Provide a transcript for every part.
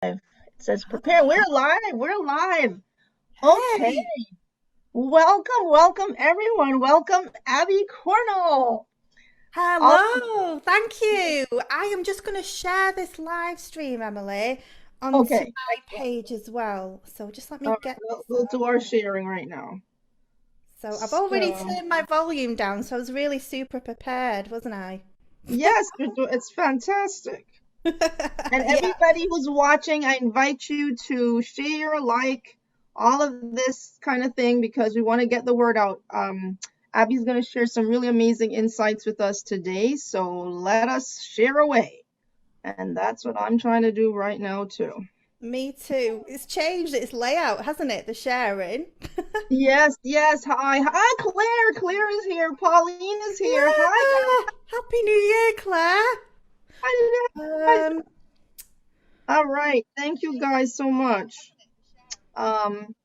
It says prepare. We're live. We're live. Okay. Hey, Welcome everyone. Welcome Abby Cornall. Awesome. hello, thank you. I am just going to share this live stream, Emily, onto Okay. my page as well. So just let All me right. get this We'll up. do our sharing right now. So I've already So turned my volume down, so I was really super prepared, wasn't I? yes, it's fantastic. And Yeah. everybody who's watching, I invite you to share, like, all of this kind of thing because we want to get the word out. Abby's going to share some really amazing insights with us today, so let us share away. And that's what I'm trying to do right now, too. Me too. It's changed its layout, hasn't it? The sharing. Yes. Hi, Claire. Claire is here. Pauline is here. Hi, Yeah. Happy New Year, Claire. guys. Um, All right. Thank you guys so much. Um,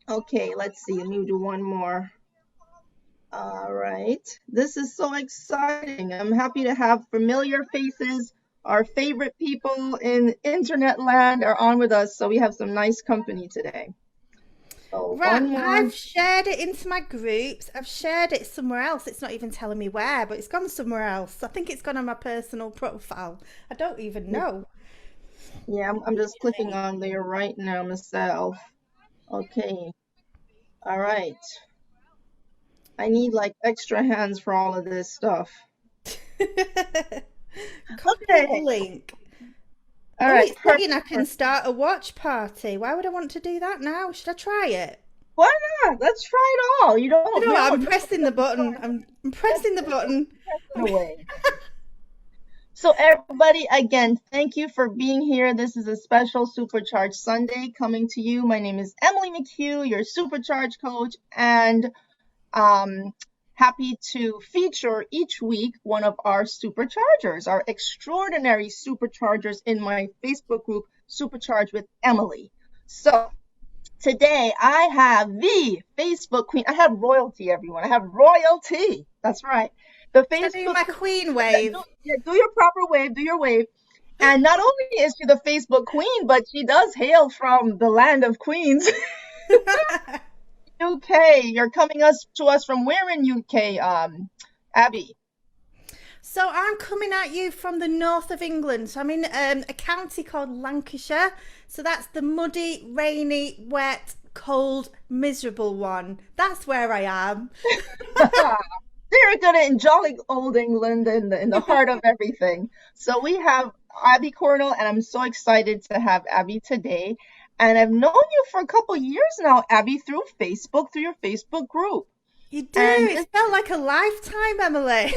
okay, let's see. Let me do one more. All right. This is so exciting. I'm happy to have familiar faces. Our favorite people in internet land are on with us, so we have some nice company today. So Right, one more. I've shared it into my groups. I've shared it somewhere else. It's not even telling me where, but it's gone somewhere else. I think it's gone on my personal profile. I don't even know. Yeah, I'm just clicking on there right now myself. Okay. All right. I need like extra hands for all of this stuff. Copy the Okay. link. All Oh, right. it's saying I Perfect. can start a watch party. Why would I want to do that now? Should I try it? Why not? Let's try it all. You You don't. know We what? I'm don't know pressing the button. I'm just pressing the button. press it away. So everybody, again, thank you for being here. This is a special Supercharged Sunday coming to you. My name is Emily Mchugh, your Supercharged coach, and um, happy to feature each week one of our superchargers, our extraordinary superchargers in my Facebook group, Supercharged with Emily. So today I have the Facebook queen. I have royalty, everyone. I have royalty. That's right. The Should I do Facebook my queen. queen Do, wave? yeah, do your proper wave. Do your wave. And not only is she the Facebook queen, but she does hail from the land of queens, UK. You're coming to us from where in UK, Abby? So I'm coming at you from the north of England. So I'm in a county called Lancashire. So that's the muddy, rainy, wet, cold, miserable one. That's where I am. Very good in jolly old England in the heart of everything. So we have Abby Cornell, and I'm so excited to have Abby today. And I've known you for a couple years now, Abby, through Facebook, through your Facebook group. You do. And It felt like a lifetime, Emily.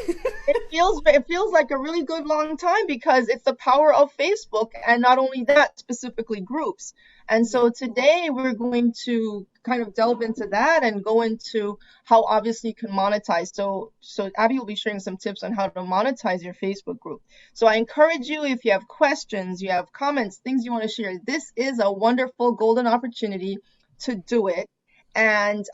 it feels like a really good long time because it's the power of Facebook and not only that, specifically groups. And Yeah. so today we're going to kind of delve into that and go into how obviously you can monetize. So Abby will be sharing some tips on how to monetize your Facebook group. So I encourage you, if you have questions, you have comments, things you want to share, this is a wonderful golden opportunity to do it. And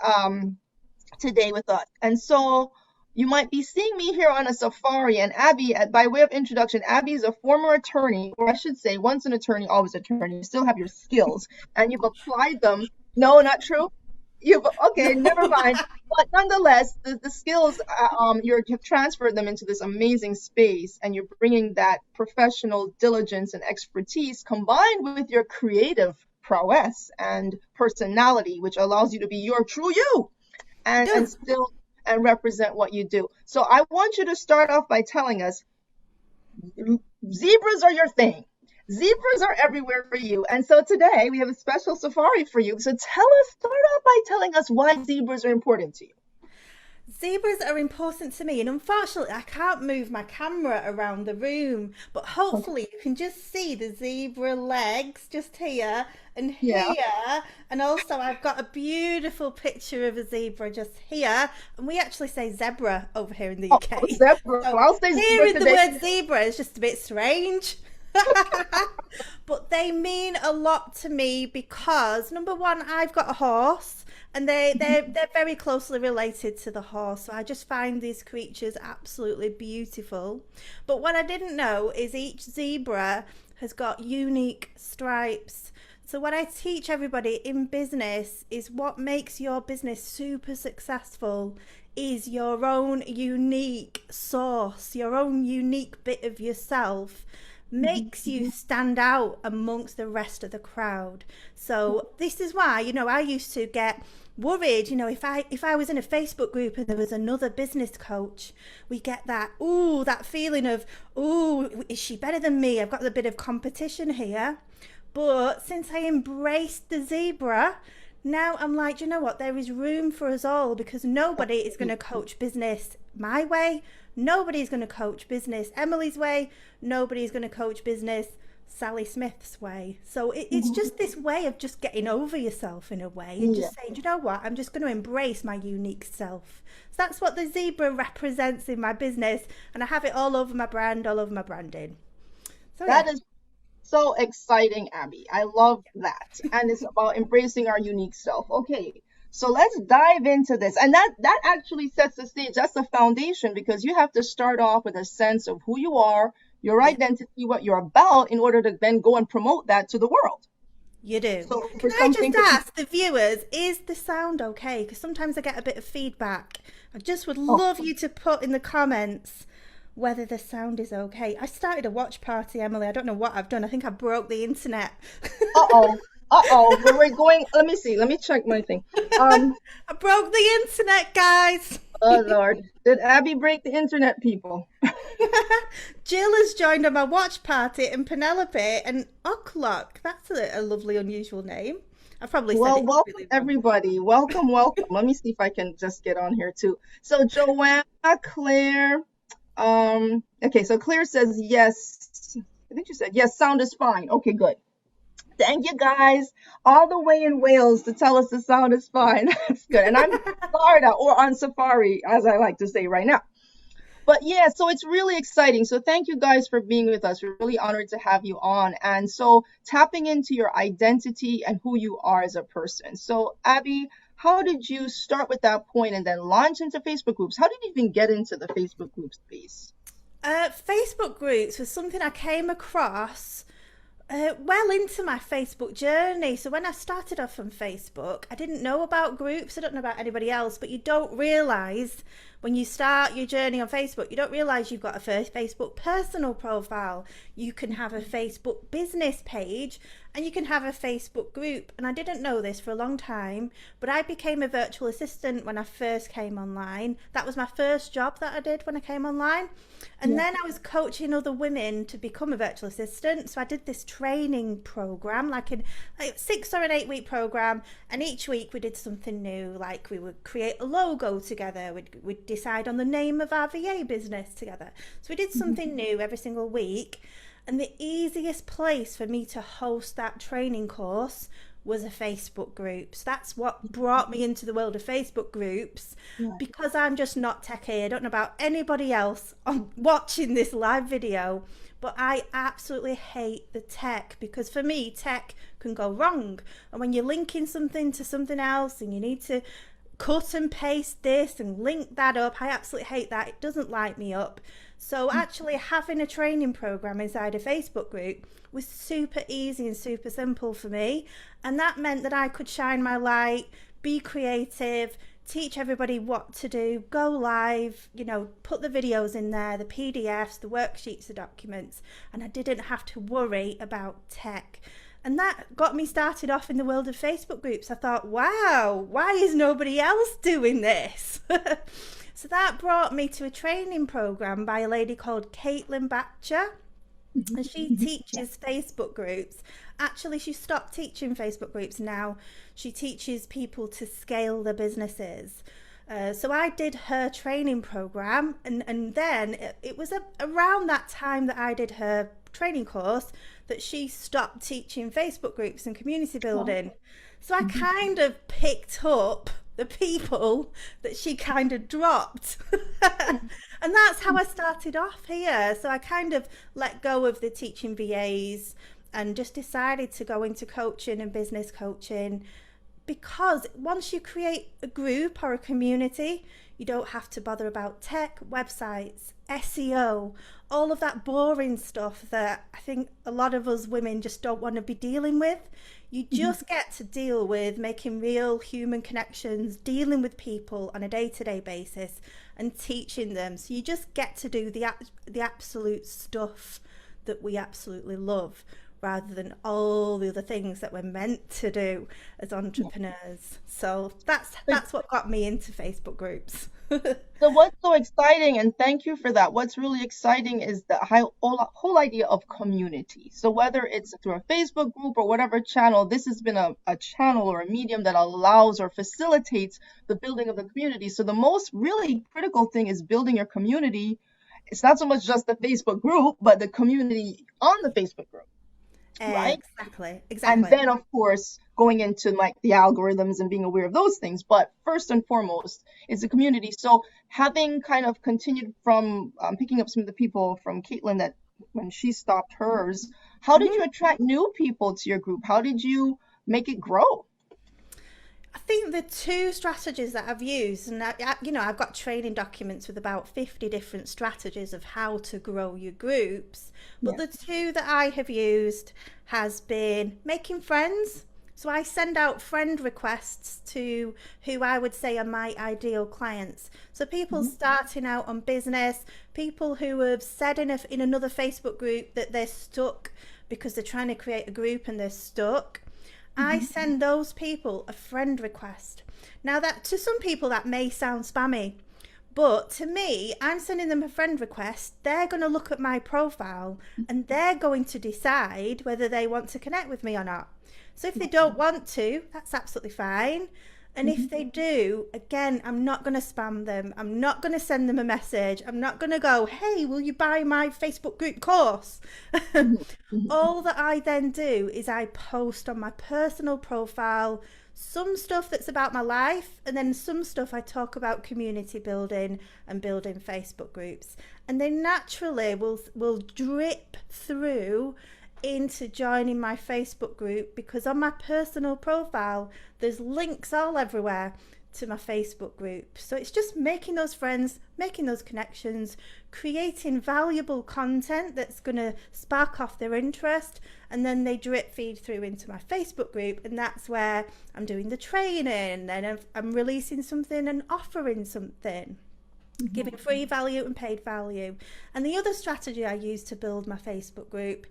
today with us. And so you might be seeing me here on a safari. And Abby, by way of introduction, Abby is a former attorney, or I should say, once an attorney, always attorney. You still have your skills, and you've applied them. No, not true. You've okay, never No. mind. But nonetheless, the skills, you've transferred them into this amazing space, and you're bringing that professional diligence and expertise combined with your creative prowess and personality, which allows you to be your true you and Do. still and represent what you do. So I want you to start off by telling us zebras are your thing. Zebras are everywhere for you. And so today we have a special safari for you. So start off by telling us why zebras are important to you. Zebras are important to me, and unfortunately, I can't move my camera around the room. But Okay. hopefully, you can just see the zebra legs just here and Yeah. here. And also, I've got a beautiful picture of a zebra just here. And we actually say zebra over here in the Oh, UK. zebra. So, I'll say zebra hearing the today. word zebra is just a bit strange. But they mean a lot to me because number one, I've got a horse and they're very closely related to the horse. So I just find these creatures absolutely beautiful. But what I didn't know is each zebra has got unique stripes. So what I teach everybody in business is what makes your business super successful is your own unique sauce, your own unique bit of yourself makes you stand out amongst the rest of the crowd. So this is why, I used to get worried, if I was in a Facebook group and there was another business coach, we get that feeling of, is she better than me? I've got a bit of competition here. But since I embraced the zebra, now I'm like, you know what? There is room for us all, because nobody is going to coach business my way. Nobody's going to coach business Emily's way. Nobody's going to coach business Sally Smith's way. So it's just this way of just getting over yourself in a way and just saying, you know what? I'm just going to embrace my unique self. So that's what the zebra represents in my business. And I have it all over my brand, all over my branding. So that is so exciting, Abbie. I love that. And it's about embracing our unique self. Okay, so let's dive into this. And that actually sets the stage. That's the foundation, because you have to start off with a sense of who you are, your identity, what you're about, in order to then go and promote that to the world. You do. So Can I just ask the viewers, is the sound okay? Because sometimes I get a bit of feedback. I just would love you to put in the comments whether the sound is okay. I started a watch party, Emily. I don't know what I've done. I think I broke the internet. We're going, let me see. Let me check my thing. I broke the internet, guys. Oh, Lord. Did Abbie break the internet, people? Jill has joined on my watch party, and Penelope and O'Clock. That's a lovely, unusual name. I probably said welcome, really everybody. Welcome. Let me see if I can just get on here, too. So, Joanna, Claire. Okay, so Claire says yes. I think she said yes, sound is fine. Okay, good. Thank you guys all the way in Wales to tell us the sound is fine. That's good. And I'm in Florida, or on safari, as I like to say right now. But yeah, so it's really exciting. So thank you guys for being with us. We're really honored to have you on. And so tapping into your identity and who you are as a person. So Abbie, how did you start with that point and then launch into Facebook groups? How did you even get into the Facebook group space? Facebook groups was something I came across well into my Facebook journey. So when I started off on Facebook, I didn't know about groups. I don't know about anybody else, but you don't realise when you start your journey on Facebook, you don't realise you've got a Facebook personal profile. You can have a Facebook business page, and you can have a Facebook group. And I didn't know this for a long time, but I became a virtual assistant when I first came online. That was my first job that I did when I came online. And then I was coaching other women to become a virtual assistant. So I did this training program, like a 6 or an 8 week program. And each week we did something new, like we would create a logo together. We'd decide on the name of our VA business together. So we did something new every single week. And the easiest place for me to host that training course was a Facebook group. So that's what brought me into the world of Facebook groups, because I'm just not techie. I don't know about anybody else on watching this live video, but I absolutely hate the tech, because for me, tech can go wrong. And when you're linking something to something else and you need to cut and paste this and link that up, I absolutely hate that. It doesn't light me up. So actually having a training program inside a Facebook group was super easy and super simple for me. And that meant that I could shine my light, be creative, teach everybody what to do, go live, put the videos in there, the PDFs, the worksheets, the documents, and I didn't have to worry about tech. And that got me started off in the world of Facebook groups. I thought, wow, why is nobody else doing this? So that brought me to a training program by a lady called Caitlin Batcher. And she teaches Facebook groups. Actually, she stopped teaching Facebook groups now. She teaches people to scale their businesses. So I did her training program, and then it was around that time that I did her training course that she stopped teaching Facebook groups and community building. So I kind of picked up the people that she kind of dropped. And that's how I started off here. So I kind of let go of the teaching VAs and just decided to go into coaching and business coaching, because once you create a group or a community, you don't have to bother about tech, websites, SEO, all of that boring stuff that I think a lot of us women just don't want to be dealing with. You just get to deal with making real human connections, dealing with people on a day-to-day basis and teaching them. So you just get to do the absolute stuff that we absolutely love, rather than all the other things that we're meant to do as entrepreneurs. So that's what got me into Facebook groups. So what's so exciting, and thank you for that. What's really exciting is the whole idea of community. So whether it's through a Facebook group or whatever channel, this has been a channel or a medium that allows or facilitates the building of the community. So the most really critical thing is building your community. It's not so much just the Facebook group, but the community on the Facebook group, right? Exactly. And then, of course, going into like the algorithms and being aware of those things. But first and foremost is the community. So having kind of continued from picking up some of the people from Caitlin that when she stopped hers, how did you attract new people to your group? How did you make it grow? I think the two strategies that I've used, and I've got training documents with about 50 different strategies of how to grow your groups. But the two that I have used has been making friends. So I send out friend requests to who I would say are my ideal clients. So people starting out on business, people who have said in another Facebook group that they're stuck because they're trying to create a group and they're stuck. I send those people a friend request. Now, that to some people that may sound spammy, but to me, I'm sending them a friend request. They're going to look at my profile and they're going to decide whether they want to connect with me or not. So if they don't want to, that's absolutely fine. And if they do, again, I'm not going to spam them. I'm not going to send them a message. I'm not going to go, hey, will you buy my Facebook group course? All that I then do is I post on my personal profile some stuff that's about my life, and then some stuff I talk about community building and building Facebook groups. And they naturally will drip through into joining my Facebook group, because on my personal profile there's links all everywhere to my Facebook group. So it's just making those friends, making those connections, creating valuable content that's going to spark off their interest, and then they drip feed through into my Facebook group, and that's where I'm doing the training, and I'm releasing something and offering something, giving free value and paid value. And the other strategy I use to build my Facebook group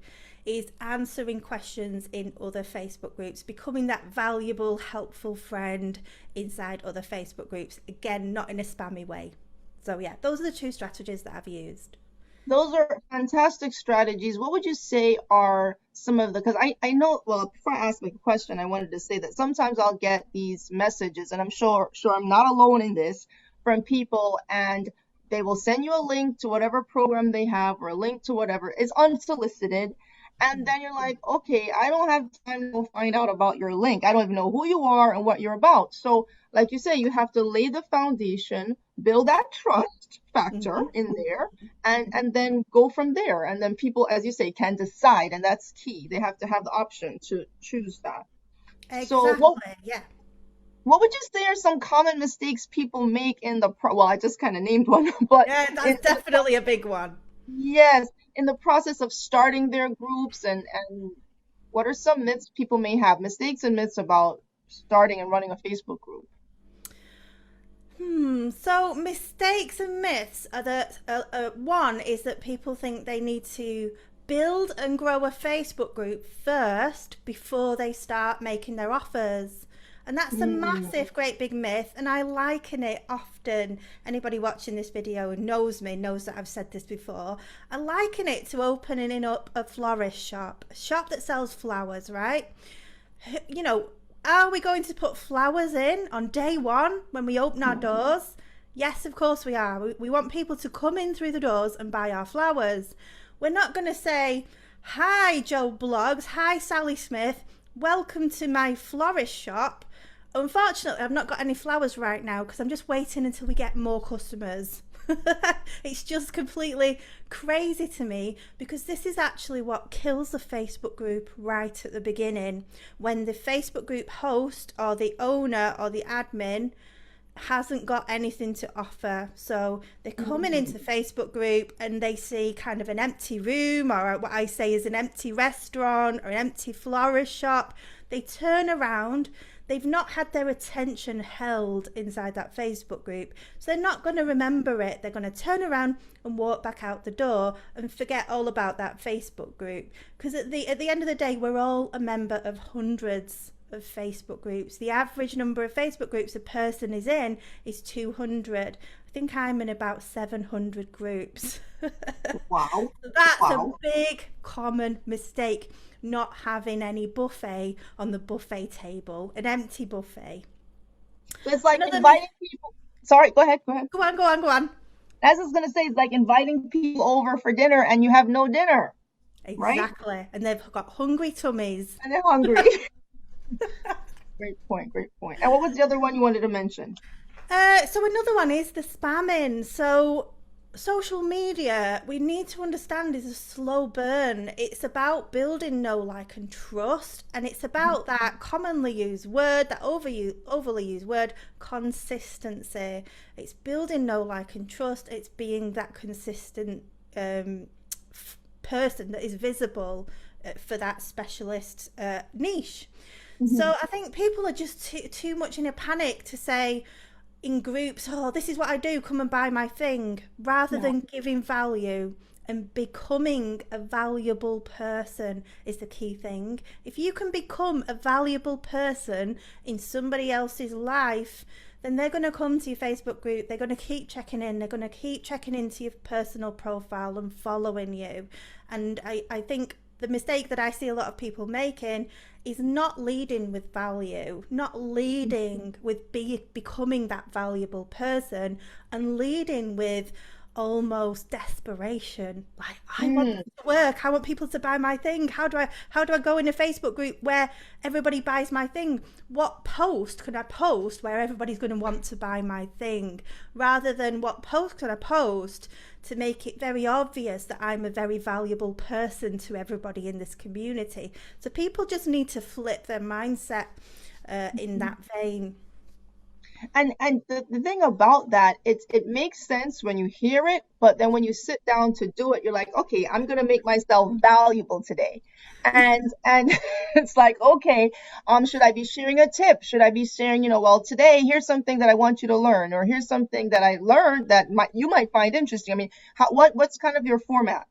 is answering questions in other Facebook groups, becoming that valuable, helpful friend inside other Facebook groups. Again, not in a spammy way. So yeah, those are the two strategies that I've used. Those are fantastic strategies. What would you say are some of the, because I know, well, before I ask my question, I wanted to say that sometimes I'll get these messages, and I'm sure I'm not alone in this, from people, and they will send you a link to whatever program they have or a link to whatever. It's unsolicited. And then you're like, okay, I don't have time to go find out about your link. I don't even know who you are and what you're about. So like you say, you have to lay the foundation, build that trust factor in there, and then go from there. And then people, as you say, can decide. And that's key. They have to have the option to choose that. Exactly, So what would you say are some common mistakes people make in the well, I just kind of named one, but yeah, that's definitely a big one. Yes, in the process of starting their groups, and what are some myths people may have, mistakes and myths about starting and running a Facebook group? So mistakes and myths are that one is that people think they need to build and grow a Facebook group first before they start making their offers. And that's a massive, great big myth. And I liken it often. Anybody watching this video who knows me knows that I've said this before. I liken it to opening up a florist shop, a shop that sells flowers, right? You know, are we going to put flowers in on day one when we open our doors? Yes, of course we are. We want people to come in through the doors and buy our flowers. We're not going to say, hi, Joe Blogs. Hi, Sally Smith. Welcome to my florist shop. Unfortunately, I've not got any flowers right now because I'm just waiting until we get more customers. It's just completely crazy to me, because this is actually what kills the Facebook group right at the beginning. When the Facebook group host or the owner or the admin hasn't got anything to offer. So they're coming into the Facebook group and they see kind of an empty room, or what I say is an empty restaurant or an empty florist shop. They turn around, they've not had their attention held inside that Facebook group, so they're not going to remember it. They're going to turn around and walk back out the door and forget all about that Facebook group, because at the end of the day, we're all a member of hundreds of Facebook groups. The average number of Facebook groups a person is in is 200. I think I'm in about 700 groups. Wow. That's Wow. a big common mistake, not having any buffet on the buffet table, an empty buffet. So it's like Another inviting people. Sorry, go ahead, go ahead. Go on, go on, go on. As I was gonna say, it's like inviting people over for dinner and you have no dinner, right? Exactly. And they've got hungry tummies. And they're hungry. Great point, great point. And what was the other one you wanted to mention? So another one is the spamming. So social media, we need to understand, is a slow burn. It's about building know, like, and trust, and it's about that commonly used word, that overly used word, consistency. It's building know, like, and trust. It's being that consistent person that is visible for that specialist niche. So I think people are just too much in a panic to say in groups, oh, this is what I do, come and buy my thing, rather than giving value and becoming a valuable person is the key thing. If you can become a valuable person in somebody else's life, then they're going to come to your Facebook group, they're going to keep checking in, they're going to keep checking into your personal profile and following you. And I think the mistake that I see a lot of people making is not leading with value, not leading with becoming that valuable person, and leading with almost desperation. Like, I want this to work, I want people to buy my thing. How do I go in a Facebook group where everybody buys my thing? What post can I post where everybody's going to want to buy my thing? Rather than what post can I post to make it very obvious that I'm a very valuable person to everybody in this community. So people just need to flip their mindset in that vein. And the thing about that, it makes sense when you hear it, but then when you sit down to do it, you're like, okay, I'm gonna make myself valuable today. And it's like, okay, should I be sharing a tip? Should I be sharing, well, today here's something that I want you to learn, or here's something that I learned that you might find interesting. I mean, what's kind of your format?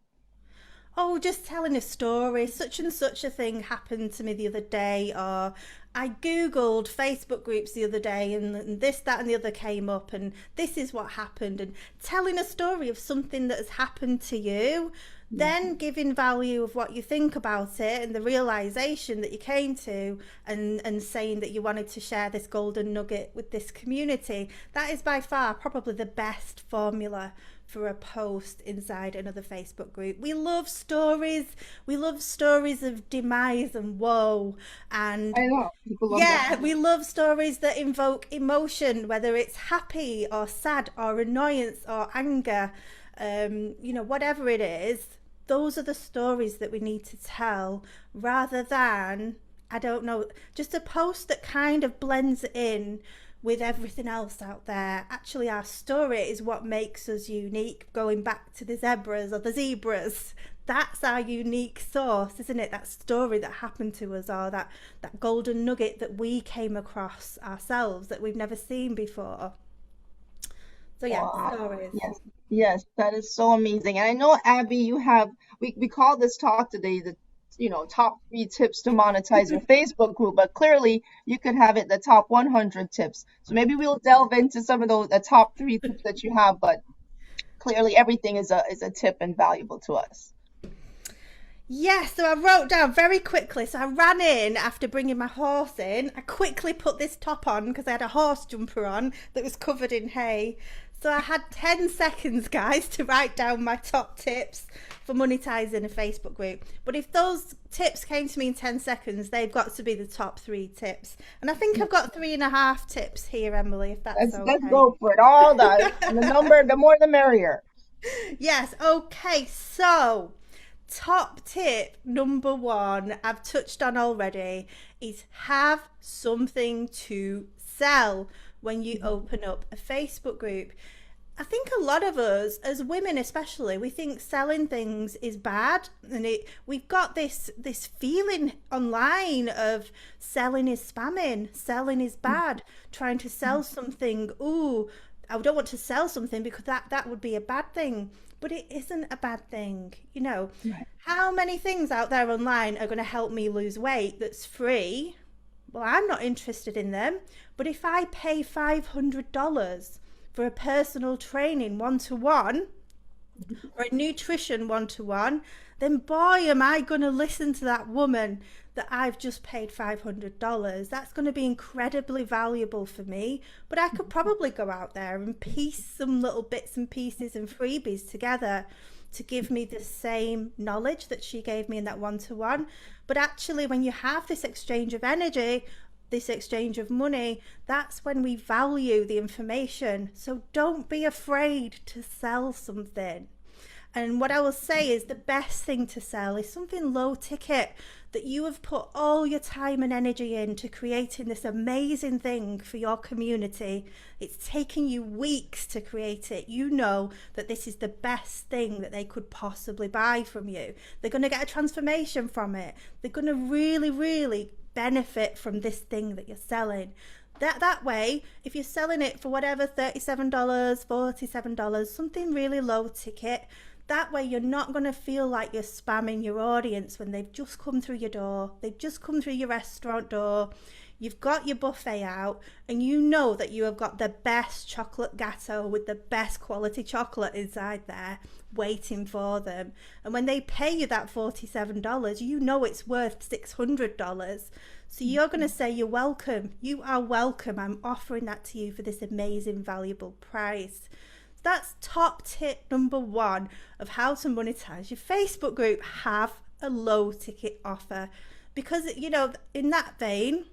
Oh, just telling a story. Such and such a thing happened to me the other day, or I Googled Facebook groups the other day and this, that, and the other came up, and this is what happened. And telling a story of something that has happened to you, then giving value of what you think about it and the realization that you came to, and saying that you wanted to share this golden nugget with this community. That is by far probably the best formula for a post inside another Facebook group. We love stories. We love stories of demise and woe. And I know people love that. we love stories that invoke emotion, whether it's happy or sad or annoyance or anger, whatever it is. Those are the stories that we need to tell, rather than, I don't know, just a post that kind of blends in with everything else out there. Actually, our story is what makes us unique. Going back to the zebras or the zebras, that's our unique source, isn't it? That story that happened to us, or that golden nugget that we came across ourselves that we've never seen before. So yeah, Wow. stories. Yes. Yes, that is so amazing. And I know, Abby, you have, we call this talk today the, top 3 tips to monetize your Facebook group, but clearly you could have it the top 100 tips. So maybe we'll delve into some of the top 3 tips that you have, but clearly everything is a tip and valuable to us. Yes, so I wrote down very quickly. So I ran in after bringing my horse in. I quickly put this top on because I had a horse jumper on that was covered in hay. So I had 10 seconds, guys, to write down my top tips for monetizing a Facebook group. But if those tips came to me in 10 seconds, they've got to be the top 3 tips. And I think I've got 3.5 tips here, Emily, if that's okay. Let's go for it. All the more the merrier. Yes, okay. So, top tip number 1, I've touched on already, is have something to sell when you open up a Facebook group. I think a lot of us, as women especially, we think selling things is bad, and we've got this feeling online of selling is spamming, selling is bad, trying to sell something. Ooh, I don't want to sell something because that would be a bad thing. But it isn't a bad thing. Right. How many things out there online are going to help me lose weight that's free? Well, I'm not interested in them. But if I pay $500 for a personal training one-to-one or a nutrition one-to-one, then boy, am I going to listen to that woman that I've just paid $500. That's going to be incredibly valuable for me. But I could probably go out there and piece some little bits and pieces and freebies together to give me the same knowledge that she gave me in that one-to-one. But actually, when you have this exchange of energy, this exchange of money, that's when we value the information. So don't be afraid to sell something. And what I will say is the best thing to sell is something low ticket that you have put all your time and energy into creating this amazing thing for your community. It's taken you weeks to create it. You know that this is the best thing that they could possibly buy from you. They're going to get a transformation from it. They're going to really, really benefit from this thing that you're selling. That way, if you're selling it for whatever, $37, $47, something really low ticket, that way you're not going to feel like you're spamming your audience when they've just come through your door, they've just come through your restaurant door, you've got your buffet out, and you know that you have got the best chocolate gâteau with the best quality chocolate inside there waiting for them. And when they pay you that $47, you know it's worth $600. So you're going to say, you're welcome. You are welcome. I'm offering that to you for this amazing, valuable price. That's top tip number 1 of how to monetize your Facebook group. Have a low ticket offer, because in that vein,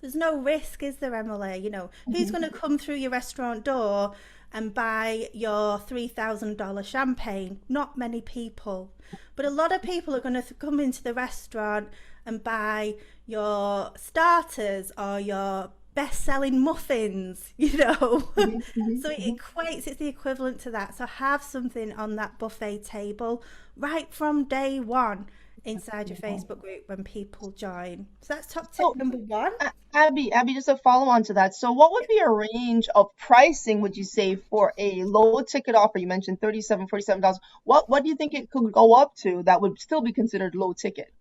there's no risk, is there, Emily? Who's going to come through your restaurant door and buy your $3,000 champagne? Not many people. But a lot of people are going to come into the restaurant and buy your starters or your best-selling muffins, So it equates, it's the equivalent to that. So have something on that buffet table right from day one inside your Facebook group when people join. So that's top tip number 1. Abby, just a follow on to that. So what would be a range of pricing, would you say, for a low ticket offer? You mentioned $37, $47. What do you think it could go up to that would still be considered low ticket?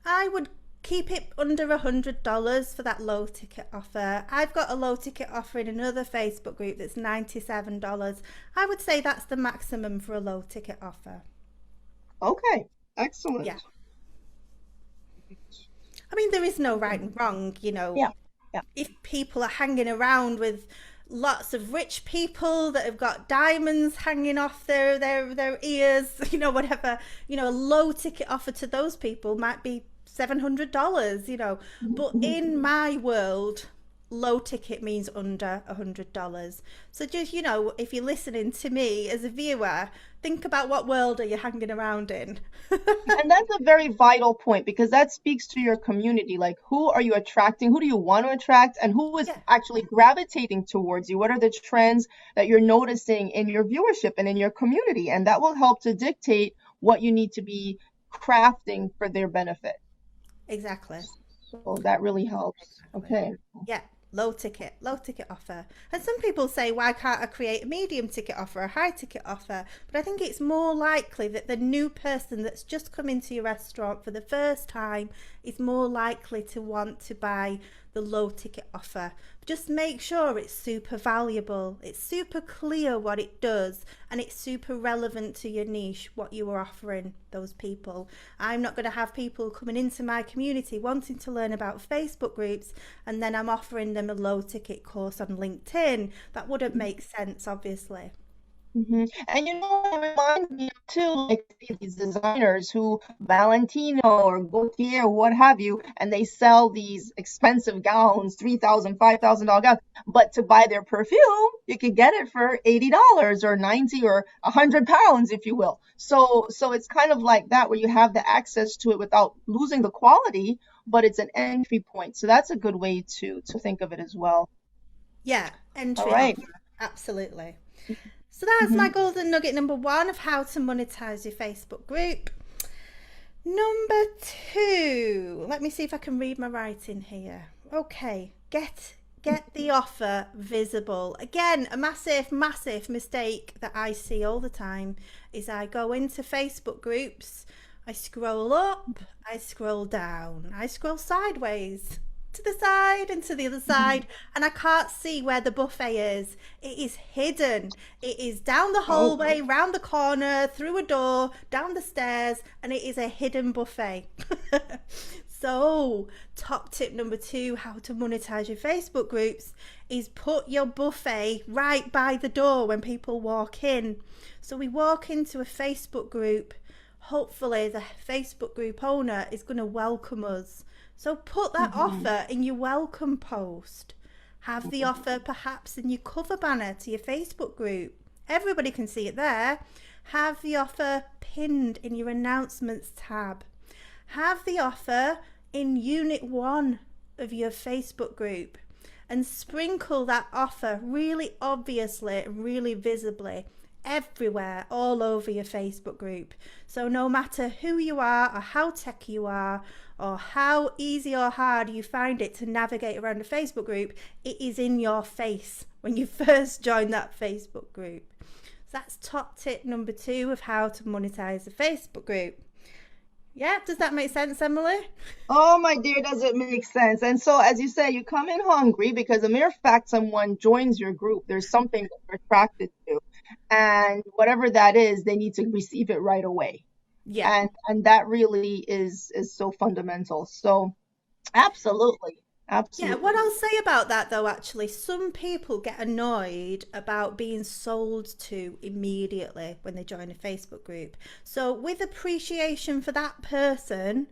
I would keep it under $100 for that low ticket offer. I've got a low ticket offer in another Facebook group that's $97. I would say that's the maximum for a low ticket offer. Okay, excellent. Yeah. I mean, there is no right and wrong, Yeah. If people are hanging around with lots of rich people that have got diamonds hanging off their ears, whatever, a low ticket offer to those people might be $700, but in my world, low ticket means under $100. So just, if you're listening to me as a viewer, think about what world are you hanging around in. And that's a very vital point, because that speaks to your community. Like, who are you attracting? Who do you want to attract? And who is actually gravitating towards you? What are the trends that you're noticing in your viewership and in your community? And that will help to dictate what you need to be crafting for their benefit. Exactly. So that really helps. Okay. Yeah. Low ticket offer. And some people say, why can't I create a medium ticket offer, a high ticket offer? But I think it's more likely that the new person that's just come into your restaurant for the first time is more likely to want to buy the low ticket offer. Just make sure it's super valuable, it's super clear what it does, and it's super relevant to your niche, what you are offering those people. I'm not going to have people coming into my community wanting to learn about Facebook groups and then I'm offering them them a low ticket course on LinkedIn. That wouldn't make sense, obviously. And it reminds me of too, like these designers who Valentino or Gaultier or what have you, and they sell these expensive gowns, $3,000, $5,000 gowns. But to buy their perfume, you could get it for $80 or 90 or £100, if you will. So it's kind of like that where you have the access to it without losing the quality, but it's an entry point. So that's a good way to think of it as well. Yeah, All entry right. offer. Absolutely. So that's my Mhm. golden nugget number one of how to monetize your Facebook group. Number two, let me see if I can read my writing here. Okay, get the offer visible. Again, a massive mistake that I see all the time is I go into Facebook groups, I scroll up, I scroll down, I scroll sideways to the side and to the other side, and I can't see where the buffet is. It is hidden. It is down the Oh, hallway, round the corner, through a door, down the stairs, and it is a hidden buffet. So, top tip number two, how to monetize your Facebook groups, is put your buffet right by the door when people walk in. So we walk into a Facebook group, hopefully the Facebook group owner is going to welcome us. So put that offer in your welcome post. Have the offer perhaps in your cover banner to your Facebook group. Everybody can see it there. Have the offer pinned in your announcements tab. Have the offer in unit 1 of your Facebook group, and sprinkle that offer really obviously, really visibly everywhere, all over your Facebook group. So no matter who you are or how techy you are or how easy or hard you find it to navigate around a Facebook group, it is in your face when you first join that Facebook group. So that's top tip number two of how to monetize a Facebook group. Yeah, does that make sense, Emily? Oh, my dear, does it make sense? And so, as you say, you come in hungry because the mere fact someone joins your group, there's something that they're attracted to. And whatever that is, they need to receive it right away. Yeah. And that really is so fundamental. So, absolutely. Yeah, Absolutely. what I'll say about that though, actually, some people get annoyed about being sold to immediately when they join a Facebook group. So, with appreciation for that person,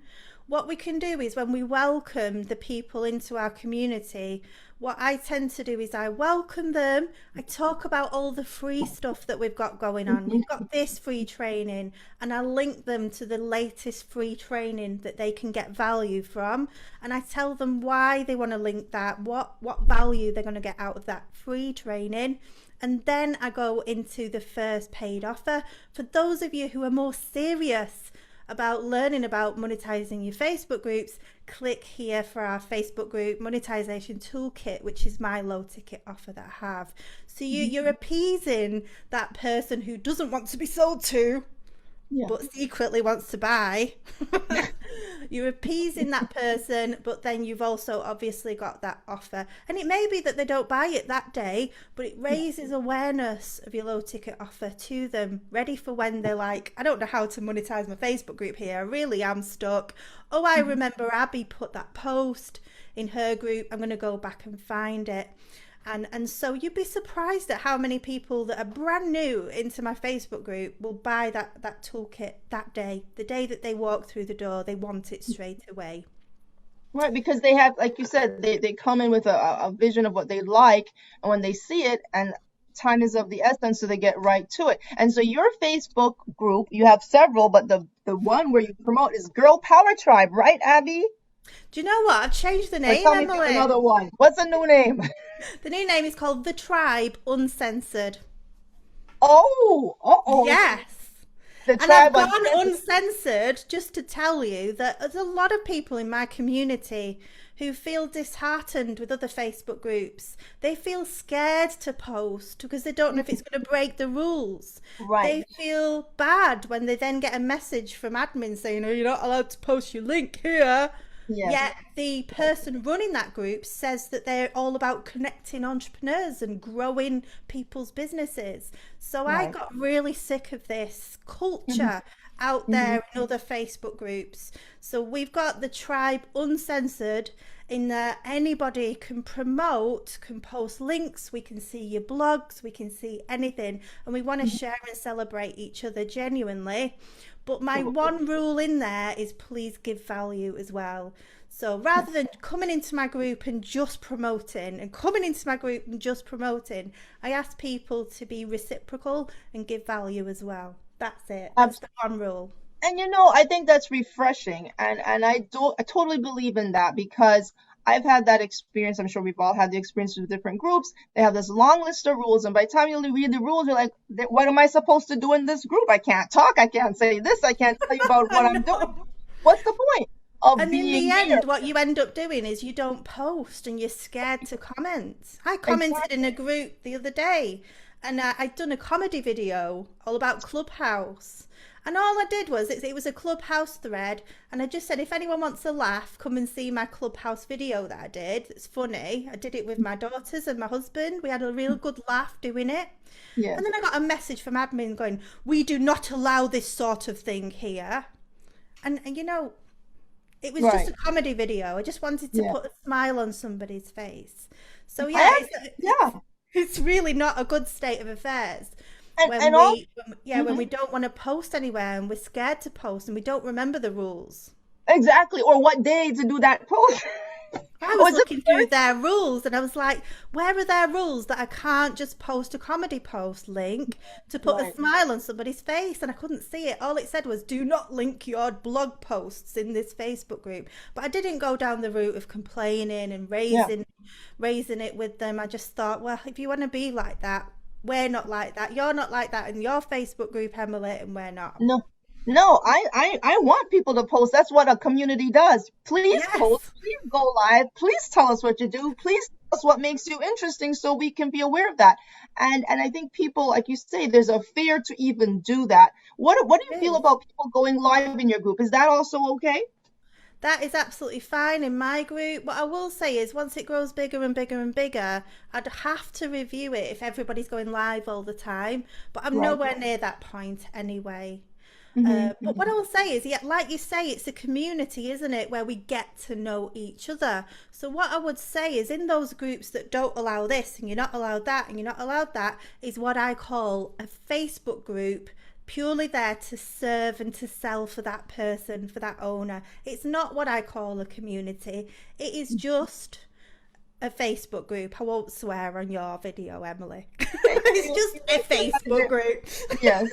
what we can do is when we welcome the people into our community, what I tend to do is I welcome them. I talk about all the free stuff that we've got going on. We've got this free training, and I link them to the latest free training that they can get value from. And I tell them why they want to link that, what value they're going to get out of that free training. And then I go into the first paid offer. For those of you who are more serious about learning about monetizing your Facebook groups, click here for our Facebook group monetization toolkit, which is my low ticket offer that I have. So you're appeasing that person who doesn't want to be sold to Yeah. but secretly wants to buy. You're appeasing that person, but then you've also obviously got that offer. And it may be that they don't buy it that day, but it raises awareness of your low ticket offer to them, ready for when they're like, I don't know how to monetize my Facebook group here. I really am stuck. Oh, I remember Abby put that post in her group. I'm going to go back and find it. And so you'd be surprised at how many people that are brand new into my Facebook group will buy that toolkit that day. The day that they walk through the door, they want it straight away. Right, because they have, like you said, they come in with a vision of what they like, and when they see it, and time is of the essence, so they get right to it. And so your Facebook group, you have several, but the one where you promote is Girl Power Tribe, right, Abby? Do you know what? I've changed the Or name, tell me if you have Emily. another one. What's the new name? The new name is called The Tribe Uncensored. Oh, uh-oh. Yes. The And I've tribe on gone uncensored just to tell you that there's a lot of people in my community who feel disheartened with other Facebook groups. They feel scared to post because they don't know if it's going to break the rules. Right. They feel bad when they then get a message from admin saying, oh, you're not allowed to post your link here. Yes. Yet the person running that group says that they're all about connecting entrepreneurs and growing people's businesses. So I Right. got really sick of this culture out there in other Facebook groups. So we've got the tribe uncensored, in that anybody can promote, can post links, we can see your blogs, we can see anything, and we want to share and celebrate each other genuinely. But my one rule in there is please give value as well. So rather than coming into my group and just promoting, I ask people to be reciprocal and give value as well. That's it. That's the one rule. And I think that's refreshing, and I totally believe in that, because I've had that experience. I'm sure we've all had the experience with different groups. They have this long list of rules, and by the time you read the rules, you're like, what am I supposed to do in this group? I can't talk, I can't say this, I can't tell you about what I'm doing. What's the point of And in being the here? end, what you end up doing is you don't post and you're scared to comment. I commented in a group the other day, and I'd done a comedy video all about Clubhouse. And all I did was, it was a Clubhouse thread, and I just said, if anyone wants a laugh, come and see my Clubhouse video that I did. It's funny. I did it with my daughters and my husband. We had a real good laugh doing it. Yes. And then I got a message from admin going, we do not allow this sort of thing here. And it was just a comedy video. I just wanted to put a smile on somebody's face. So it's really not a good state of affairs. When we don't want to post anywhere, and we're scared to post, and we don't remember the rules. Exactly, or what day to do that post. I was looking through their rules, and I was like, where are their rules that I can't just post a comedy post link to put a smile on somebody's face? And I couldn't see it. All it said was, do not link your blog posts in this Facebook group. But I didn't go down the route of complaining and raising it with them. I just thought, well, if you want to be like that, we're not like that. You're not like that in your Facebook group, Emily, and we're not. No, I want people to post. That's what a community does. Please post. Please go live. Please tell us what you do. Please tell us what makes you interesting, so we can be aware of that. And I think people, like you say, there's a fear to even do that. What do you feel about people going live in your group? Is that also okay? That is absolutely fine in my group. What I will say is, once it grows bigger and bigger and bigger, I'd have to review it if everybody's going live all the time. But I'm nowhere near that point anyway. But what I will say is, like you say, it's a community, isn't it, where we get to know each other. So what I would say is, in those groups that don't allow this, and you're not allowed that, and you're not allowed that, is what I call a Facebook group, purely there to serve and to sell for that person, for that owner. It's not what I call a community. It is just a Facebook group. I won't swear on your video, Emily. It's just a Facebook group. Yes.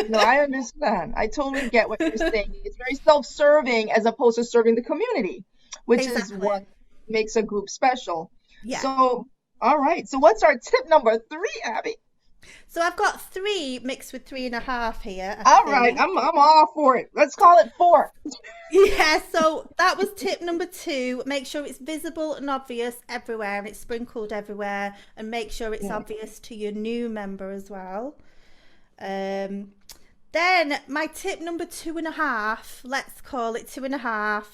No, I understand. I totally get what you're saying. It's very self-serving as opposed to serving the community, which is what makes a group special. Yeah. So, all right. So what's our tip number 3, Abbie? So I've got 3 mixed with 3.5 here. All right, I'm all for it. Let's call it 4. Yeah, so that was tip number 2. Make sure it's visible and obvious everywhere, and it's sprinkled everywhere, and make sure it's obvious to your new member as well. Then my tip number 2.5, let's call it 2.5,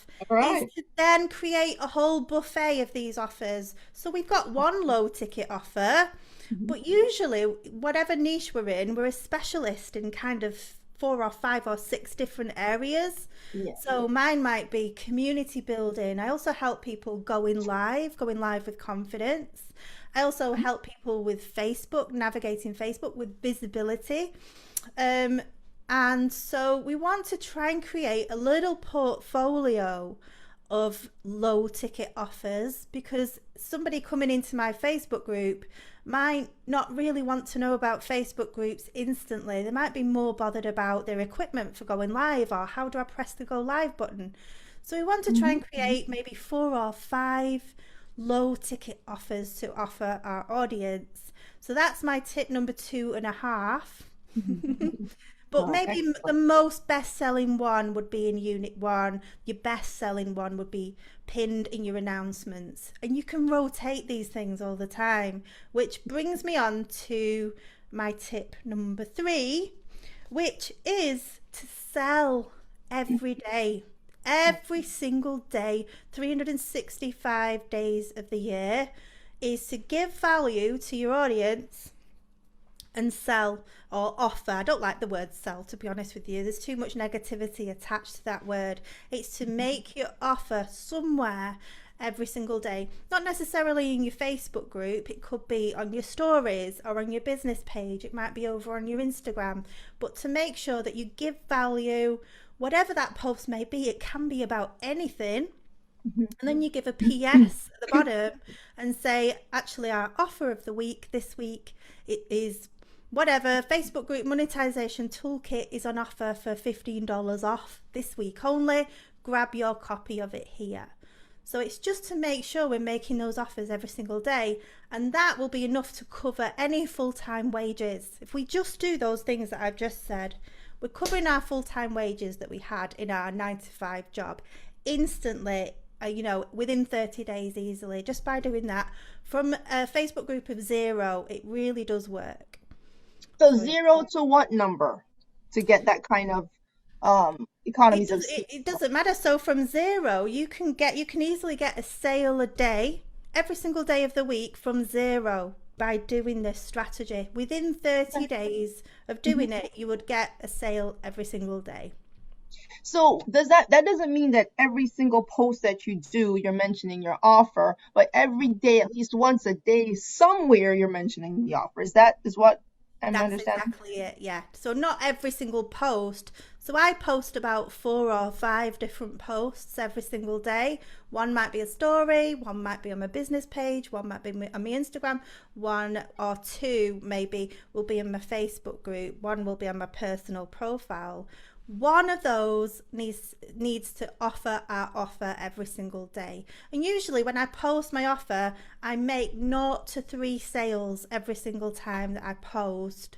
is to then create a whole buffet of these offers. So we've got one low ticket offer. But usually, whatever niche we're in, we're a specialist in kind of 4 or 5 or 6 different areas. So mine might be community building. I also help people going live with confidence. I also help people with Facebook, navigating Facebook with visibility. And so we want to try and create a little portfolio of low ticket offers, because somebody coming into my Facebook group might not really want to know about Facebook groups instantly. They might be more bothered about their equipment for going live, or how do I press the go live button. So we want to try and create maybe 4 or 5 low ticket offers to offer our audience. So that's my tip number 2.5. But maybe the most best-selling one would be in Unit 1. Your best-selling one would be pinned in your announcements. And you can rotate these things all the time, which brings me on to my tip number 3, which is to sell every day. Every single day, 365 days of the year, is to give value to your audience and sell or offer. I don't like the word sell, to be honest with you. There's too much negativity attached to that word. It's to make your offer somewhere every single day. Not necessarily in your Facebook group, it could be on your stories or on your business page, it might be over on your Instagram, but to make sure that you give value, whatever that post may be. It can be about anything. And then you give a PS at the bottom and say, actually, our offer of the week this week, it is whatever, Facebook group monetization toolkit is on offer for $15 off this week only. Grab your copy of it here. So it's just to make sure we're making those offers every single day, and that will be enough to cover any full-time wages. If we just do those things that I've just said, we're covering our full-time wages that we had in our 9-to-5 job instantly, within 30 days easily, just by doing that. From a Facebook group of 0, it really does work. So 0 to what number to get that kind of economies of scale? It doesn't matter. So from 0, you can easily get a sale a day, every single day of the week from 0 by doing this strategy. Within 30 days of doing it, you would get a sale every single day. So that doesn't mean that every single post that you do, you're mentioning your offer, but every day, at least once a day, somewhere you're mentioning the offer. Is what I'm understanding? That's exactly it, yeah. So not every single post. So I post about 4 or 5 different posts every single day. One might be a story, one might be on my business page, one might be on my Instagram, 1 or 2 maybe will be in my Facebook group, one will be on my personal profile. One of those needs to offer our offer every single day. And usually when I post my offer, I make 0 to 3 sales every single time that I post.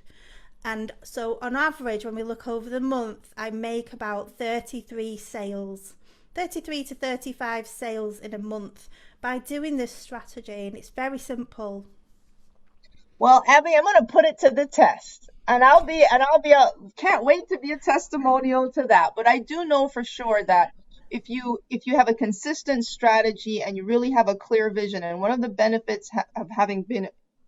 And so on average, when we look over the month, I make about 33 sales, 33 to 35 sales in a month by doing this strategy. And it's very simple. Well, Abby, I'm going to put it to the test. And can't wait to be a testimonial to that. But I do know for sure that if you have a consistent strategy and you really have a clear vision, and one of the benefits of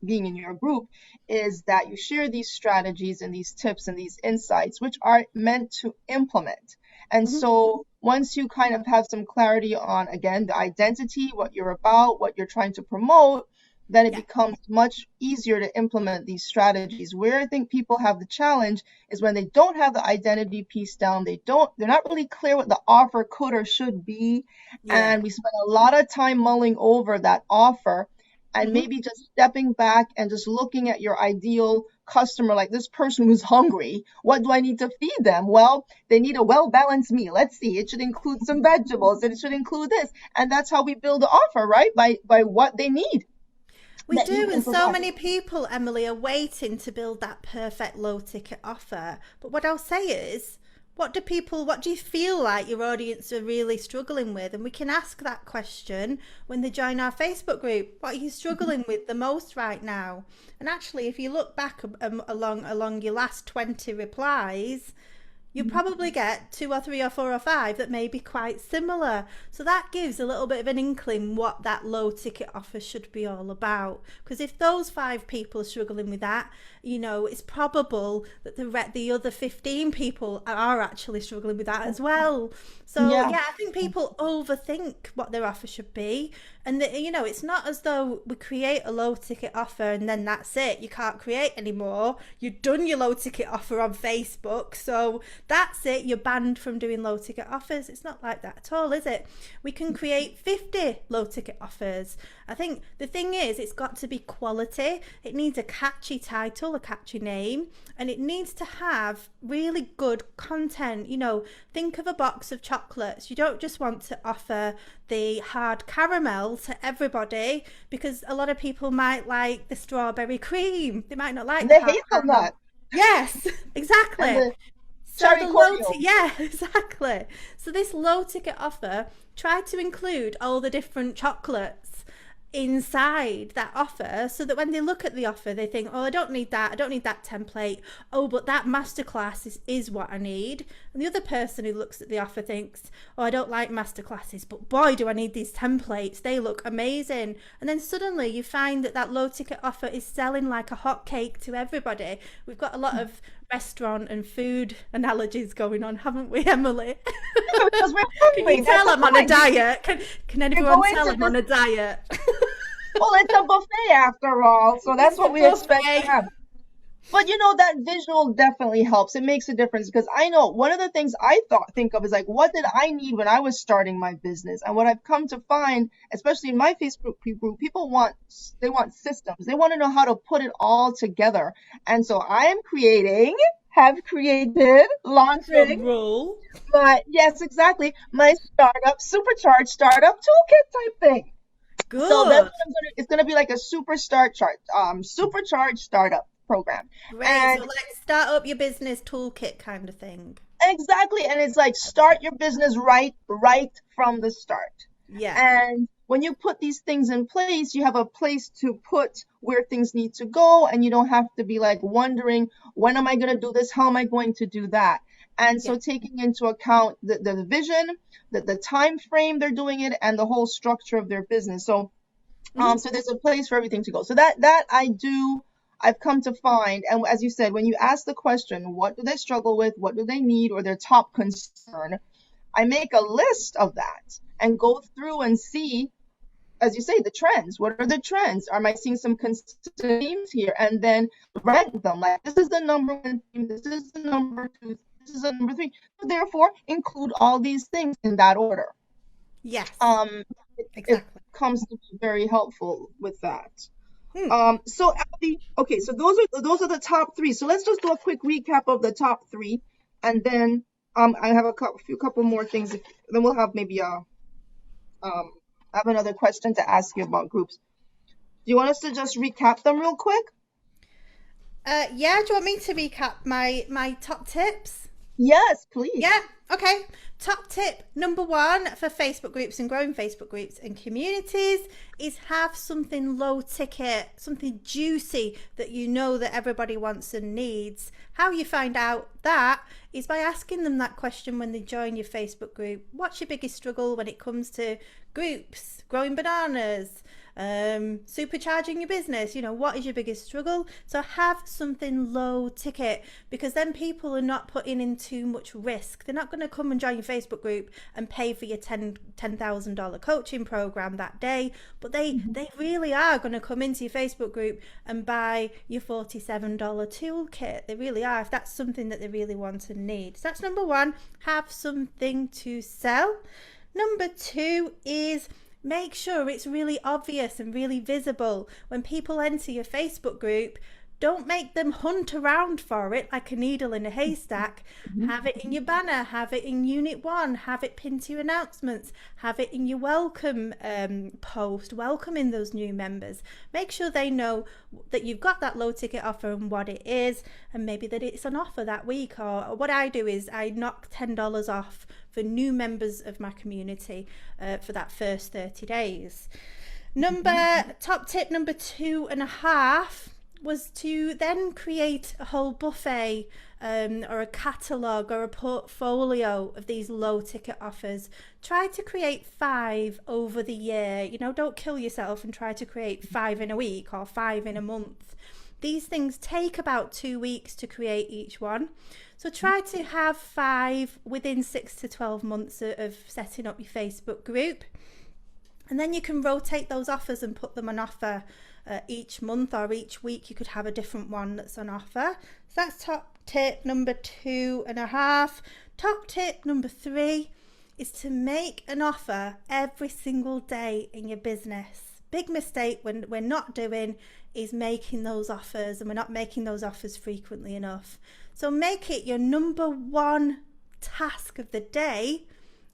being in your group is that you share these strategies and these tips and these insights, which are meant to implement. And so once you kind of have some clarity on, again, the identity, what you're about, what you're trying to promote, then it becomes much easier to implement these strategies. Where I think people have the challenge is when they don't have the identity piece down, they're not really clear what the offer could or should be. And we spend a lot of time mulling over that offer and maybe just stepping back and just looking at your ideal customer, like this person who's hungry. What do I need to feed them? Well, they need a well-balanced meal. Let's see, it should include some vegetables and it should include this. And that's how we build the offer, right? By what they need. We do, and so many people, Emily, are waiting to build that perfect low ticket offer. But what I'll say is, what do you feel like your audience are really struggling with? And we can ask that question when they join our Facebook group. What are you struggling with the most right now? And actually, if you look back along your last 20 replies, you probably get 2 or 3 or 4 or 5 that may be quite similar. So that gives a little bit of an inkling what that low ticket offer should be all about. Because if those 5 people are struggling with that, it's probable that the other 15 people are actually struggling with that as well. So I think people overthink what their offer should be. And it's not as though we create a low ticket offer and then that's it. You can't create anymore. You've done your low ticket offer on Facebook, so that's it. You're banned from doing low ticket offers. It's not like that at all, is it? We can create 50 low ticket offers. I think the thing is, it's got to be quality. It needs a catchy title, a catchy name, and it needs to have really good content. Think of a box of chocolates. You don't just want to offer the hard caramel to everybody, because a lot of people might like the strawberry cream. They might not like the hazelnut. Yes, exactly. Exactly. So this low ticket offer, try to include all the different chocolates inside that offer, so that when they look at the offer they think, oh, I don't need that template, oh, but that masterclass is what I need. And the other person who looks at the offer thinks, oh, I don't like masterclasses, but boy, do I need these templates, they look amazing. And then suddenly you find that low ticket offer is selling like a hot cake to everybody. We've got a lot of restaurant and food analogies going on, haven't we, Emily? Because we're Can hungry. you tell That's I'm the on a point. diet? Can anyone going tell to I'm on a diet? Well, it's a buffet after all, so that's It's a what we expect to buffet. have. But that visual definitely helps. It makes a difference because I know one of the things I think of is like, what did I need when I was starting my business? And what I've come to find, especially in my Facebook group, people want systems. They want to know how to put it all together. And so have created, Drum launching, roll. but yes, exactly, my supercharged startup toolkit type thing. So that's Good. what it's gonna be like a supercharged startup program. Great. So And like start up your business toolkit kind of thing. exactly, and it's like start your business right from the start. Yeah. And when you put these things in place, you have a place to put where things need to go, and you don't have to be like wondering, when am I going to do this? How am I going to do that? And Yeah. so taking into account the vision, the time frame they're doing it, and the whole structure of their business. So Hmm. so there's a place for everything to go. So that I've come to find. And as you said, when you ask the question, what do they struggle with? What do they need? Or their top concern? I make a list of that and go through and see, as you say, the trends. What are the trends? Am I seeing some consistent themes here? And then rank them. Like, this is the number one theme. This is the number two. This is the number three. So therefore, include all these things in that order. Yes. Um, it Exactly. comes to be very helpful with that. Hmm. So Abby, okay, so those are the top three. So let's just do a quick recap of the top three, and then I have a couple more things. Then we'll have maybe I have another question to ask you about groups. Do you want us to just recap them real quick? Yeah, do you want me to recap my top tips? Yes, please. Yeah, okay. Top tip number one for Facebook groups and growing Facebook groups and communities is have something low ticket, something juicy that you know that everybody wants and needs. How you find out that is by asking them that question when they join your Facebook group. What's your biggest struggle when it comes to groups, growing bananas, supercharging your business? What is your biggest struggle? So have something low ticket, because then people are not putting in too much risk. They're not going to come and join your Facebook group and pay for your $10,000 coaching program that day, but they really are going to come into your Facebook group and buy your $47 toolkit. They really are, if that's something that they really want and need. So that's number one, have something to sell. Number two is make sure it's really obvious and really visible. When people enter your Facebook group, don't make them hunt around for it like a needle in a haystack. Have it in your banner, have it in Unit 1, have it pinned to your announcements, have it in your welcome post, welcoming those new members. Make sure they know that you've got that low ticket offer and what it is, and maybe that it's an offer that week. Or what I do is I knock $10 off for new members of my community for that first 30 days. Top tip number 2.5 was to then create a whole buffet or a catalogue or a portfolio of these low ticket offers. Try to create 5 over the year. Don't kill yourself and try to create 5 in a week or 5 in a month. These things take about 2 weeks to create each one. So try to have 5 within 6 to 12 months of setting up your Facebook group. And then you can rotate those offers and put them on offer each month, or each week you could have a different one that's on offer. So that's top tip number 2.5. Top tip number 3 is to make an offer every single day in your business. Big mistake when we're not doing is making those offers, and we're not making those offers frequently enough. So make it your number one task of the day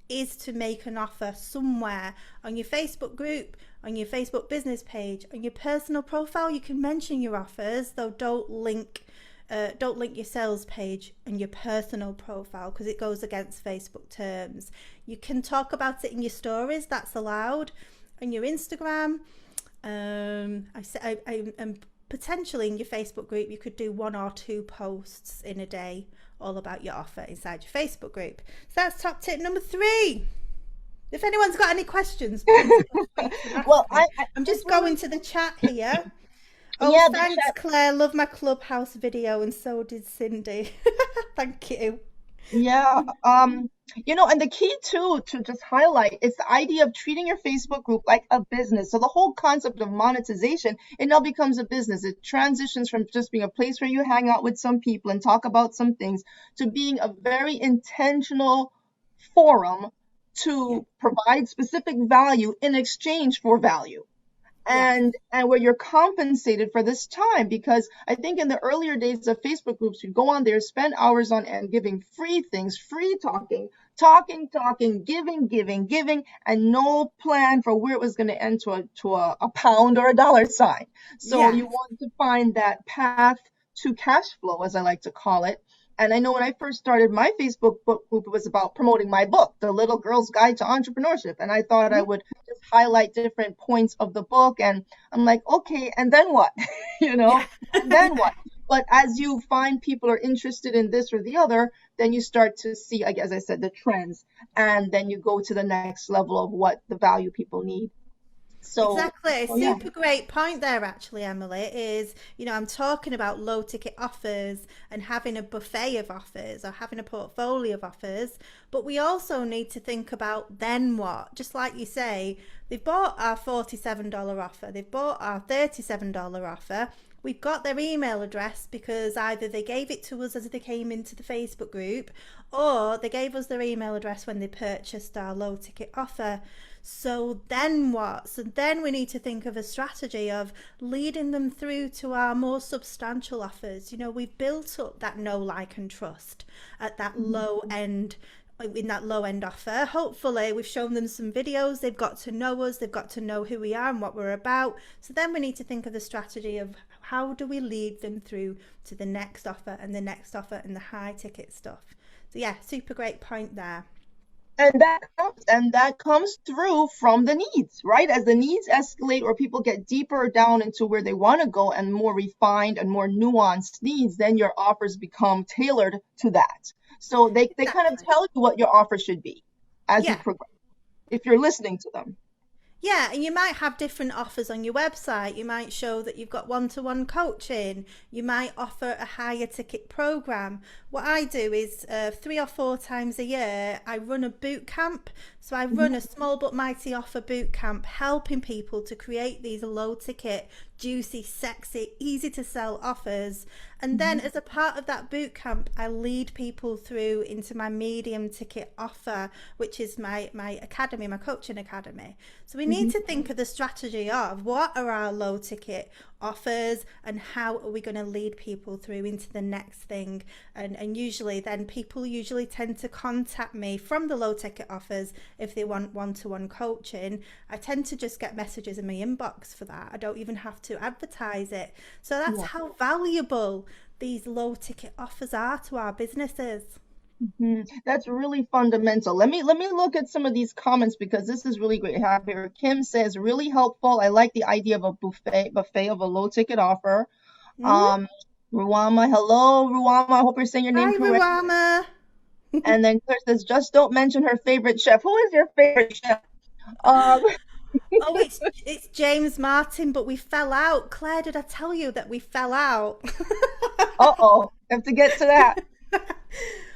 is to make an offer somewhere on your Facebook group, on your Facebook business page, on your personal profile. You can mention your offers, though don't link your sales page and your personal profile, because it goes against Facebook terms. You can talk about it in your stories, that's allowed, on your Instagram, And potentially in your Facebook group, you could do 1 or 2 posts in a day all about your offer inside your Facebook group. So that's top tip number 3. If anyone's got any questions, please feel free to ask Well, me. I'm just going to the chat here. Oh, yeah, the thanks, chat. Claire. Love my Clubhouse video, and so did Cindy. Thank you. Yeah, and the key too to just highlight is the idea of treating your Facebook group like a business. So the whole concept of monetization, it now becomes a business. It transitions from just being a place where you hang out with some people and talk about some things to being a very intentional forum Yeah. to provide specific value in exchange for value. Yes. And where you're compensated for this time, because I think in the earlier days of Facebook groups, you'd go on there, spend hours on end giving free things, free talking, giving, and no plan for where it was going to end to a pound or a dollar sign. So Yes. you want to find that path to cash flow, as I like to call it. And I know when I first started my Facebook book group, it was about promoting my book, The Little Girl's Guide to Entrepreneurship. And I thought I Mhm. would just highlight different points of the book. And I'm like, okay, and then what? Yeah. And then what? But as you find people are interested in this or the other, then you start to see, like, as I said, the trends. And then you go to the next level of what the value people need. So, Exactly. so yeah. Super great point there, actually, Emily. Is, I'm talking about low ticket offers and having a buffet of offers or having a portfolio of offers. But we also need to think about then what? Just like you say, they've bought our $47 offer, they've bought our $37 offer. We've got their email address because either they gave it to us as they came into the Facebook group or they gave us their email address when they purchased our low ticket offer. So then what? So then we need to think of a strategy of leading them through to our more substantial offers. We've built up that know, like, and trust at that low end, in that low end offer. Hopefully we've shown them some videos, they've got to know us, they've got to know who we are and what we're about. So then we need to think of the strategy of how do we lead them through to the next offer and the next offer and the high ticket stuff. So yeah, super great point there. And that comes through from the needs, right? As the needs escalate or people get deeper down into where they want to go and more refined and more nuanced needs, then your offers become tailored to that. So they kind of Exactly. tell you what your offer should be as you Yeah. progress, if you're listening to them. Yeah, and you might have different offers on your website. You might show that you've got one-to-one coaching. You might offer a higher ticket program. What I do is 3 or 4 times a year, I run a boot camp. So I run a small but mighty offer boot camp, helping people to create these low ticket, juicy, sexy, easy to sell offers. And then as a part of that boot camp, I lead people through into my medium ticket offer, which is my academy, my coaching academy. So we need to think of the strategy of what are our low ticket offers and how are we going to lead people through into the next thing. And usually then people usually tend to contact me from the low ticket offers if they want one-to-one coaching. I tend to just get messages in my inbox for that. I don't even have to advertise it. So that's Yeah. how valuable these low ticket offers are to our businesses. That's really fundamental. Let me look at some of these comments because this is really great. I have here. Kim says really helpful. I like the idea of a buffet of a low ticket offer. Mm? Um, Ruama, hello, Ruama. I hope you're saying your name Hi, correct. Ruama. And then Claire says, just don't mention her favorite chef. Who is your favorite chef? Um, Oh, it's James Martin, but we fell out. Claire, did I tell you that we fell out? uh-oh, have to get to that. And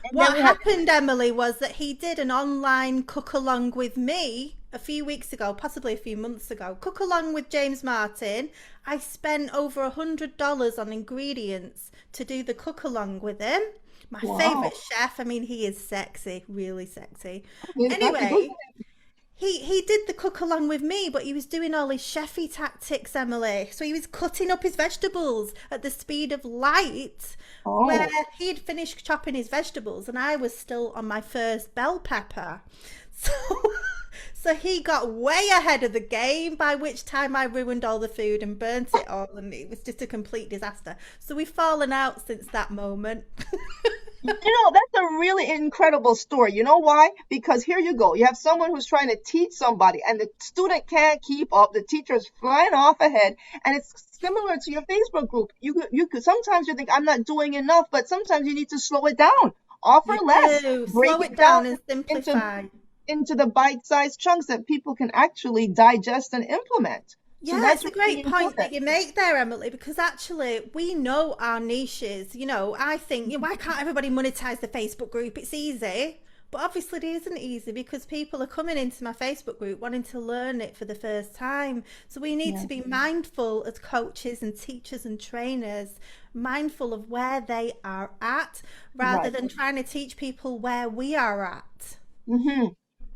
then What we have, happened, Emily, was that he did an online cook along with me a few weeks ago, possibly a few months ago. Cook along with James Martin. I spent over $100 on ingredients to do the cook along with him. My wow. favorite chef. I mean, he is sexy, really sexy. That's a good Anyway, he did the cook along with me, but he was doing all his chefy tactics, Emily. So he was cutting up his vegetables at the speed of light, where Oh, he'd finished chopping his vegetables and I was still on my first bell pepper. So So he got way ahead of the game, by which time I ruined all the food and burnt it all, and it was just a complete disaster. So we've fallen out since that moment. That's a really incredible story. You know why? Because here you go. You have someone who's trying to teach somebody, and the student can't keep up. The teacher's flying off ahead, and it's similar to your Facebook group. You could sometimes you think I'm not doing enough, but sometimes you need to slow it down, offer You less, do. break Slow it it down down and into simplify. into the bite-sized chunks that people can actually digest and implement. So Yeah, that's it's a really great point that important. you make there, Emily, because actually we know our niches. I think, why can't everybody monetize the Facebook group? It's easy. But obviously it isn't easy because people are coming into my Facebook group wanting to learn it for the first time. So we need Yeah, to be mindful as coaches and teachers and trainers, mindful of where they are at rather right. than trying to teach people where we are at. hmm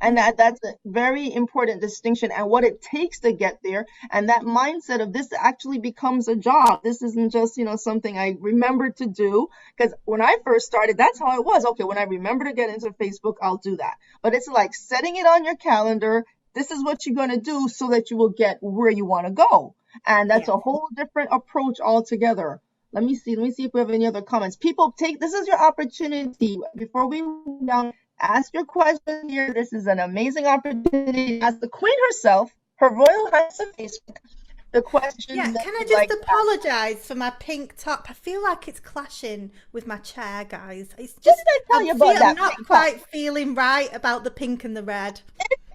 And that's a very important distinction and what it takes to get there. And that mindset of this actually becomes a job. This isn't just, something I remember to do. Because when I first started, that's how it was. Okay, when I remember to get into Facebook, I'll do that. But it's like setting it on your calendar. This is what you're going to do so that you will get where you want to go. And that's Yeah. a whole different approach altogether. Let me see if we have any other comments. People, this is your opportunity before we move down. Ask your question here. This is an amazing opportunity to ask the Queen herself, Her Royal Highness of Facebook, the Yeah, questions that can I you'd just like to ask. apologise for my pink top? I feel like it's clashing with my chair, guys. It's What just did I tell you about I'm that not pink top? quite feeling right about the pink and the red.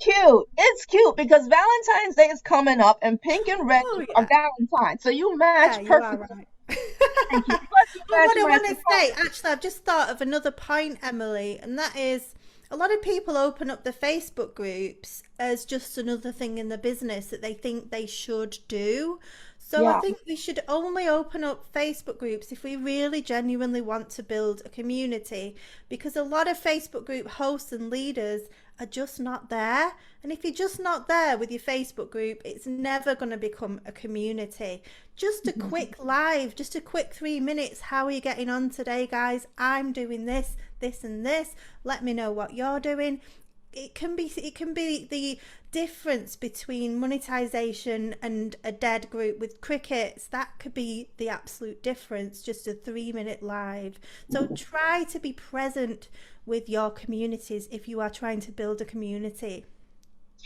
Cute. It's cute because Valentine's Day is coming up and pink and red Oh are yeah, Valentine. So you yeah, match you are perfectly. right. Thank you. Plus you But match what I my want to say, actually, I've just thought of another point, Emily, and that is a lot of people open up the Facebook groups as just another thing in the business that they think they should do. So I Yeah. think we should only open up Facebook groups if we really genuinely want to build a community, because a lot of Facebook group hosts and leaders are just not there. And if you're just not there with your Facebook group, it's never going to become a community. Just a quick live, just a quick 3 minutes. How are you getting on today, guys? I'm doing this, this, and this. Let me know what you're doing. It can be the difference between monetization and a dead group with crickets. That could be the absolute difference, just a 3 minute live. So try to be present with your communities if you are trying to build a community.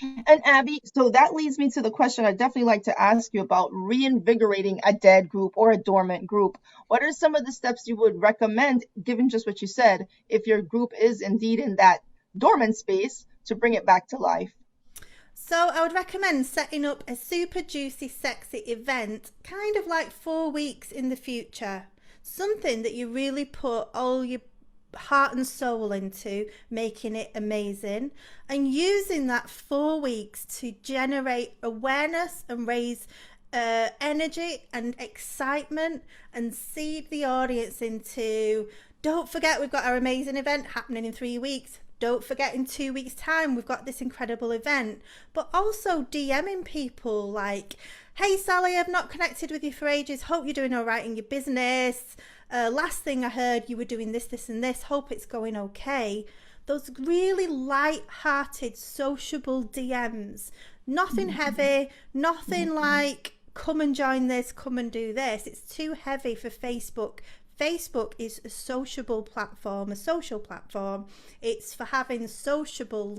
And Abby, so that leads me to the question I'd definitely like to ask you about reinvigorating a dead group or a dormant group. What are some of the steps you would recommend, given just what you said, if your group is indeed in that dormant space, to bring it back to life? So I would recommend setting up a super juicy, sexy event, kind of like 4 weeks in the future. Something that you really put all your heart and soul into, making it amazing, and using that 4 weeks to generate awareness and raise energy and excitement and seed the audience into, don't forget, we've got our amazing event happening in 3 weeks. Don't forget, in 2 weeks' time, we've got this incredible event. But also DMing people like, hey, Sally, I've not connected with you for ages. Hope you're doing all right in your business. Last thing I heard, you were doing this, this, and this. Hope it's going okay. Those really light-hearted, sociable DMs. Nothing heavy, nothing like, come and join this, come and do this. It's too heavy for Facebook. Facebook is a sociable platform, a social platform. It's for having sociable,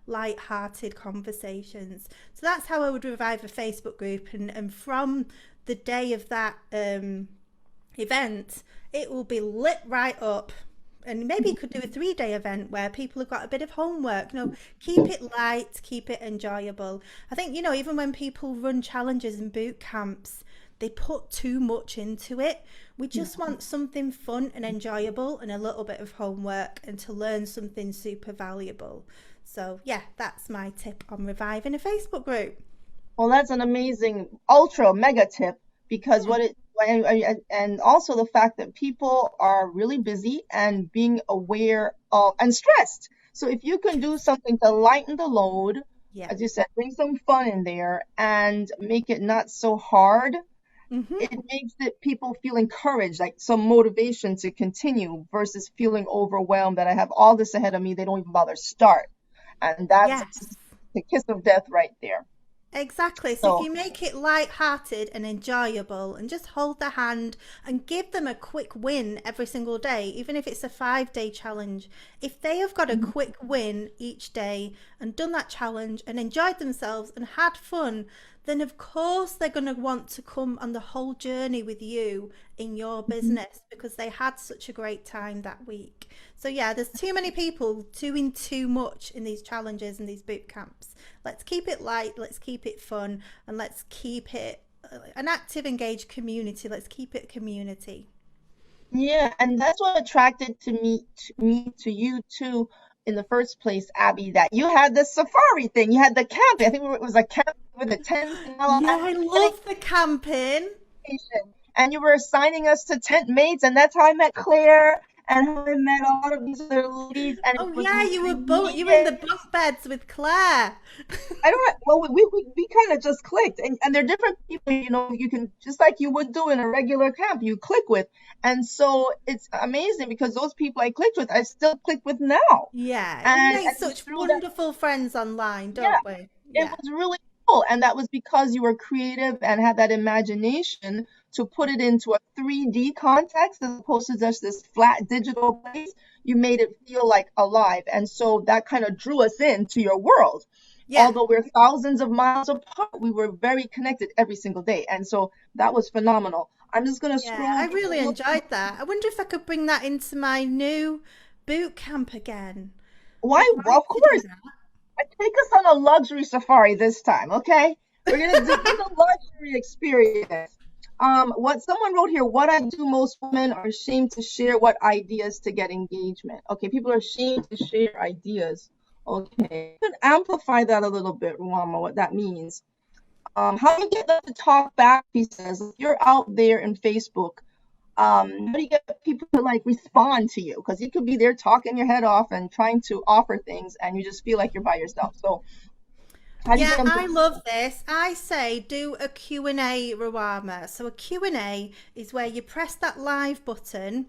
light-hearted conversations. So that's how I would revive a Facebook group. And from the day of that event, it will be lit right up. And maybe you could do a 3-day event where people have got a bit of homework. Keep it light, keep it enjoyable. I think, even when people run challenges and boot camps, they put too much into it. We just want something fun and enjoyable and a little bit of homework and to learn something super valuable. So yeah, that's my tip on reviving a Facebook group. Well, that's an amazing ultra mega tip because Yeah. what it and also the fact that people are really busy and being aware of and stressed. So if you can do something to lighten the load, Yeah. as you said, bring some fun in there and make it not so hard, Mm-hmm. it makes it people feel encouraged, like some motivation to continue versus feeling overwhelmed that I have all this ahead of me, they don't even bother start. And that's Yes. the kiss of death right there. Exactly. So if So you make it light-hearted and enjoyable and just hold their hand and give them a quick win every single day, even if it's a 5-day challenge, if they have got a quick win each day and done that challenge and enjoyed themselves and had fun, then of course they're going to want to come on the whole journey with you in your business because they had such a great time that week. So yeah, there's too many people doing too much in these challenges and these boot camps. Let's keep it light, let's keep it fun, and let's keep it an active, engaged community. Let's keep it a community. yeah, and that's what attracted me to you too in the first place, Abby, that you had the safari thing. You had the camping. I think it was a camp with a tent and all Yeah, that. I love the camping. And you were assigning us to tent mates, and that's how I met Claire and how I met a lot of these other ladies. And it Oh was yeah, you were in the immediate. bunk beds with Claire. I don't know. Well, we kind of just clicked, and they're different people. You can just like you would do in a regular camp, you click with, and so it's amazing because those people I clicked with, I still click with now, Yeah, we make and such through that, wonderful friends online, yeah, don't we? it Yeah. was really cool. And that was because you were creative and had that imagination to put it into a 3D context as opposed to just this flat digital place. You made it feel like alive. And so that kind of drew us into your world. Yeah. Although we're thousands of miles apart, we were very connected every single day. And so that was phenomenal. I'm just going to Yeah, scroll I through really a little. enjoyed that. I wonder if I could bring that into my new boot camp again. Why? I'd Well, like of to do course. that. Take us on a luxury safari this time, okay? We're gonna do this a luxury experience. What someone wrote here, what I do, most women are ashamed to share what ideas to get engagement. Okay, people are ashamed to share ideas. Okay, you can amplify that a little bit, Ruama, what that means. How do you get them to talk back? He says, if you're out there in Facebook, how do you get people to like respond to you? Because you could be there talking your head off and trying to offer things, and you just feel like you're by yourself. So how do you Yeah, get them to I love this. I say do a Q&A, Rawama. So a Q&A is where you press that live button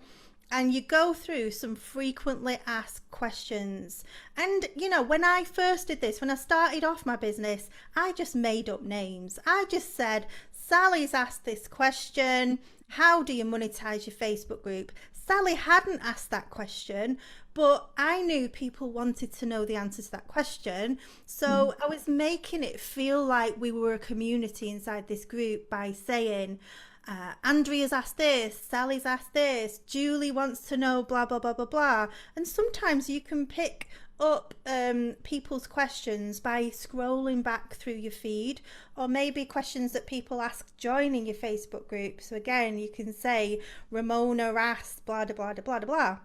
and you go through some frequently asked questions. And when I first did this, when I started off my business, I just made up names. I just said, Sally's asked this question. How do you monetize your Facebook group? Sally hadn't asked that question, but I knew people wanted to know the answer to that question. So I was making it feel like we were a community inside this group by saying, Andrea's asked this, Sally's asked this, Julie wants to know blah, blah, blah, blah, blah. And sometimes you can pick up people's questions by scrolling back through your feed, or maybe questions that people ask joining your Facebook group. So again, you can say Ramona asked blah blah blah blah blah.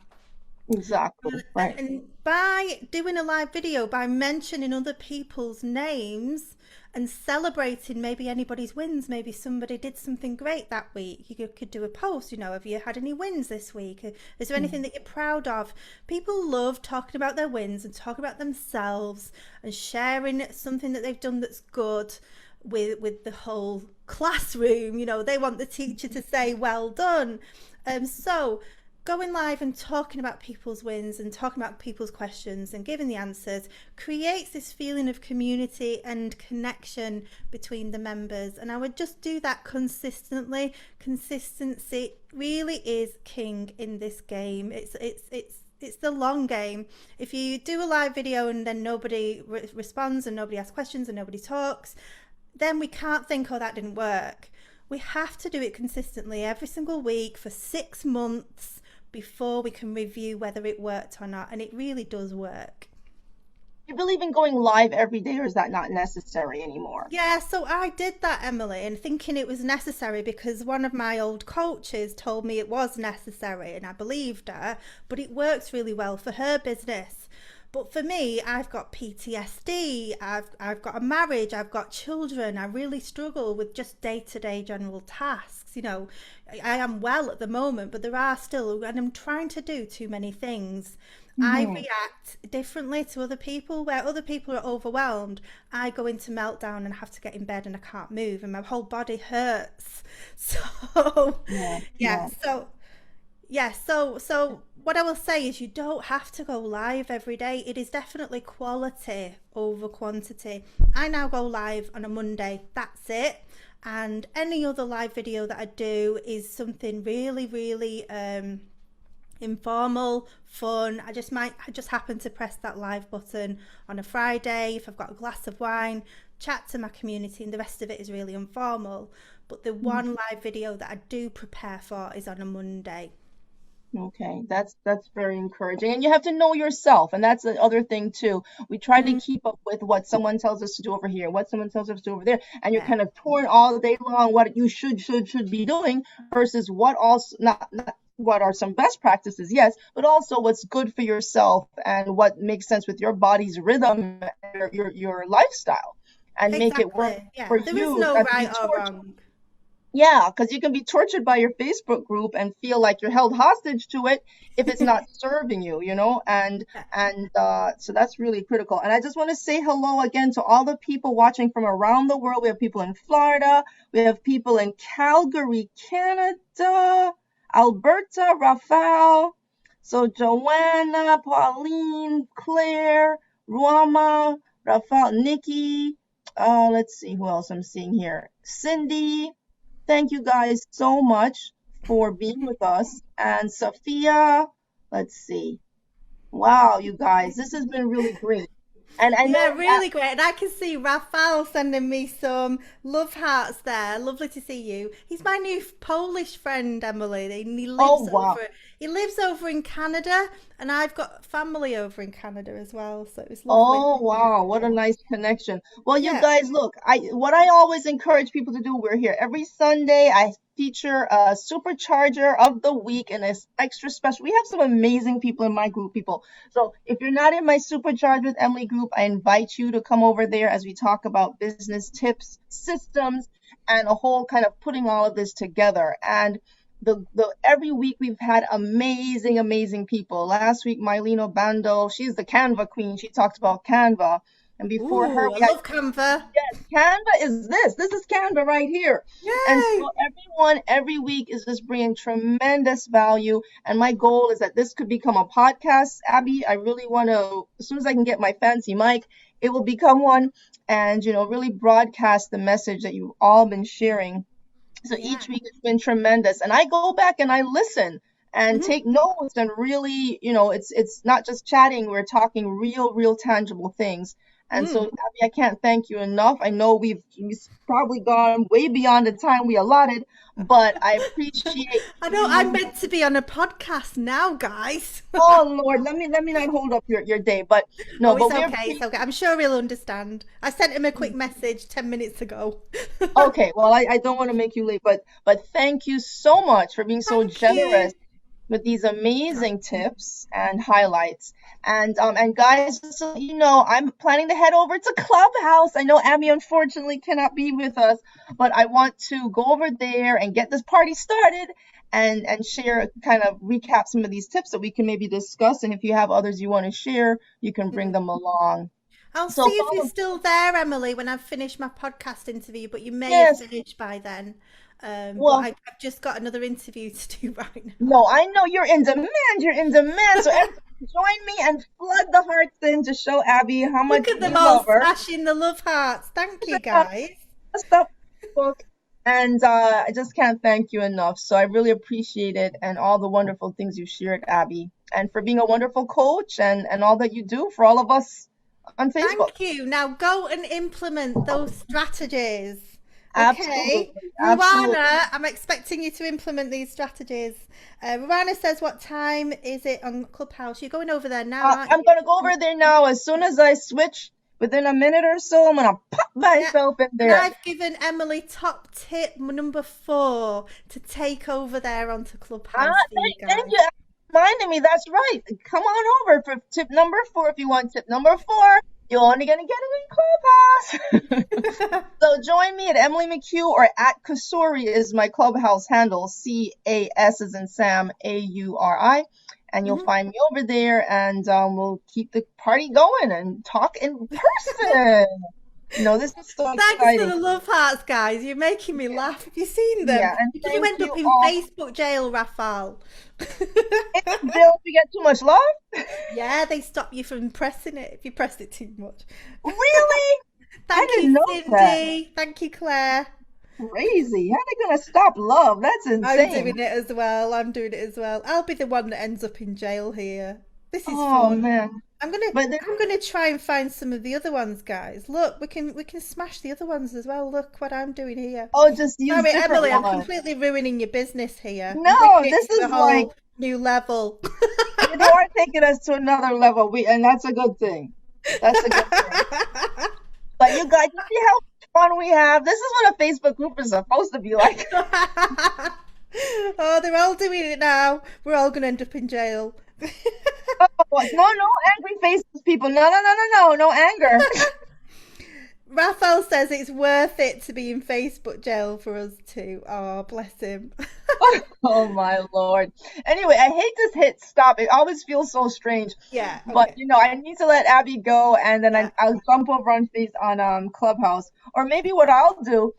exactly right? And by doing a live video, by mentioning other people's names and celebrating maybe anybody's wins, maybe somebody did something great that week, you could do a post, have you had any wins this week? Is there anything that you're proud of? People love talking about their wins and talking about themselves and sharing something that they've done that's good with the whole classroom. They want the teacher to say well done. So going live and talking about people's wins and talking about people's questions and giving the answers creates this feeling of community and connection between the members. And I would just do that consistently. Consistency really is king in this game. It's the long game. If you do a live video and then nobody responds and nobody asks questions and nobody talks, then we can't think, oh, that didn't work. We have to do it consistently every single week for 6 months before we can review whether it worked or not. And it really does work. You believe in going live every day, or is that not necessary anymore? Yeah, so I did that, Emily, and thinking it was necessary because one of my old coaches told me it was necessary, and I believed her, but it works really well for her business. But for me, I've got PTSD, I've got a marriage, I've got children. I really struggle with just day-to-day general tasks. I am well at the moment, but there are still, and I'm trying to do too many things. I Hmm. react differently to other people. Where other people are overwhelmed, I go into meltdown and have to get in bed and I can't move and my whole body hurts. So Yeah, yeah, yeah. so Yeah, so what I will say is you don't have to go live every day. It is definitely quality over quantity. I now go live on a Monday. That's it. And any other live video that I do is something really, really informal, fun. I just happen to press that live button on a Friday if I've got a glass of wine, chat to my community, and the rest of it is really informal. But the one live video that I do prepare for is on a Monday. Okay, that's very encouraging. And you have to know yourself, and that's the other thing too. We try to Mm, keep up with what someone tells us to do over here, what someone tells us to do over there, and you're yeah, kind of torn all day long what you should be doing versus what also not what are some best practices, yes, but also what's good for yourself and what makes sense with your body's rhythm, your lifestyle, and make it work exactly. Yeah, for there is you, no not to right be or tortured. wrong. Yeah, because you can be tortured by your Facebook group and feel like you're held hostage to it if it's not serving you, you know? Yeah. And so that's really critical. And I just want to say hello again to all the people watching from around the world. We have people in Florida, we have people in Calgary, Canada, Alberta, Rafael, so Joanna, Pauline, Claire, Ruama, Rafael, Nikki. Let's see who else I'm seeing here. Cindy. Thank you guys so much for being with us. And Sophia, let's see. Wow, you guys, this has been really great. And I Yeah, know, really great. And I can see Rafael sending me some love hearts there. Lovely to see you. He's my new Polish friend, Emily. And oh, wow. he lives over in Canada, and I've got family over in Canada as well. So it was lovely Oh, to meet wow, what a him. nice connection. Well, you Yeah. guys, look, what I always encourage people to do, we're here every Sunday. I feature a supercharger of the week and it's extra special. We have some amazing people in my group, people. So if you're not in my Supercharge with Emily group, I invite you to come over there as we talk about business tips, systems, and a whole kind of putting all of this together. And the every week we've had amazing people. Last week, Mylene Obando, she's the Canva queen. She talked about Canva. And before her, Ooh, I we had love Canva. Canva is this. This is Canva right here. And Yay! so everyone every week is just bringing tremendous value. And my goal is that this could become a podcast. Abby, I really want to, as soon as I can get my fancy mic, it will become one and, really broadcast the message that you've all been sharing. So Yeah. each week it's been tremendous. And I go back and I listen and Mhm. take notes and really, it's not just chatting, we're talking real tangible things. And so, Mm. Abby, I can't thank you enough. I know we've probably gone way beyond the time we allotted, but I appreciate I know I'm you. meant to be on a podcast now, guys. Oh Lord, let me not hold up your day, but no, Oh, it's but we okay. It's appreciate. okay. I'm sure he'll understand. I sent him a quick message 10 minutes ago. Okay, well, I don't want to make you late, but thank you so much for being so Thank you. generous with these amazing tips and highlights. And guys, just so you know, I'm planning to head over to Clubhouse. I know Abby unfortunately cannot be with us, but I want to go over there and get this party started and share, kind of recap some of these tips that we can maybe discuss. And if you have others you want to share, you can bring them along. I'll So see if you're follow, still there, Emily, when I've finished my podcast interview, but you may have yes, finished by then. But well, I've just got another interview to do right now. no, I know you're in demand. You're in demand. So everyone join me and flood the hearts in to show Abby how Look much at we them all love her. smashing the love hearts. Thank you, guys. Stuff book, and I just can't thank you enough. So I really appreciate it and all the wonderful things you shared, Abby, and for being a wonderful coach and all that you do for all of us on Facebook. Thank you. Now go and implement those strategies. Okay. Absolutely, absolutely. Ruana, I'm expecting you to implement these strategies. Ruana says, what time is it on Clubhouse? You're going over there now, aren't I'm you? gonna go over there now. As soon as I switch, within a minute or so, I'm gonna pop Yeah. myself in And there. I've given Emily top tip number 4 to take over there onto Ah, Clubhouse for you thank guys. you for reminding me. That's right. Come on over for tip number 4 if you want tip number 4. You're only gonna get it in Clubhouse. So join me at Emily Mchugh or at Kasuri is my Clubhouse handle. CAS is in Sam, AURI. And you'll Mhm. find me over there and we'll keep the party going and talk in person. No, this is so Thanks for exciting. the love hearts, guys. You're making me laugh. Have you seen them? Yeah, and You're going to thank end you up in all. Facebook jail, Raphael. Bill, if you get too much love? Yeah, they stop you from pressing it if you press it too much. Really? I Thank didn't you, know that. Cindy. Thank you, Claire. Crazy. How are they gonna stop love? That's I'm insane. doing it as well. I'm doing it as well. I'll be the one that ends up in jail here. This is Oh fun. man. I'm gonna But there, I'm gonna try and find some of the other ones, guys. Look, we can smash the other ones as well. Look what I'm doing here. oh, just use Sorry, different Emily, I'm ones. completely ruining your business here. I'm No, bringing it this to a is like whole new level. you are taking us to another level. And that's a good thing. That's a good thing. But you guys, you see how much fun we have? This is what a Facebook group is supposed to be like. Oh, they're all doing it now. We're all gonna end up in jail. Oh, no, no angry faces, people. No, no, no, no, no, no anger. Raphael says it's worth it to be in Facebook jail for us too. Oh, bless him. Oh my Lord. Anyway, I hate to hit stop. It always feels so strange. Yeah, But okay. I need to let Abby go, and then Yeah. I'll jump over on Face on Clubhouse. Or maybe what I'll do,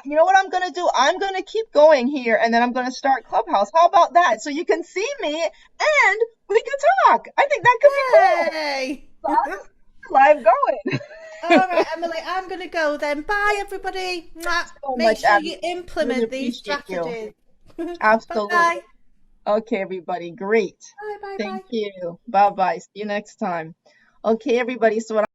you know what I'm gonna do? I'm gonna keep going here, and then I'm gonna start Clubhouse. How about that? So you can see me, and we can talk. I think that could be cool. Yay! So I'll just keep live going. All right, Emily, I'm going to go then. Bye, everybody. Mwah. So Make much, sure you Abby. Really implement these appreciate you. strategies. Absolutely. Bye. Okay, everybody. Great. Bye, bye, Thank bye. you. Bye bye. See you next time. Okay, everybody. So what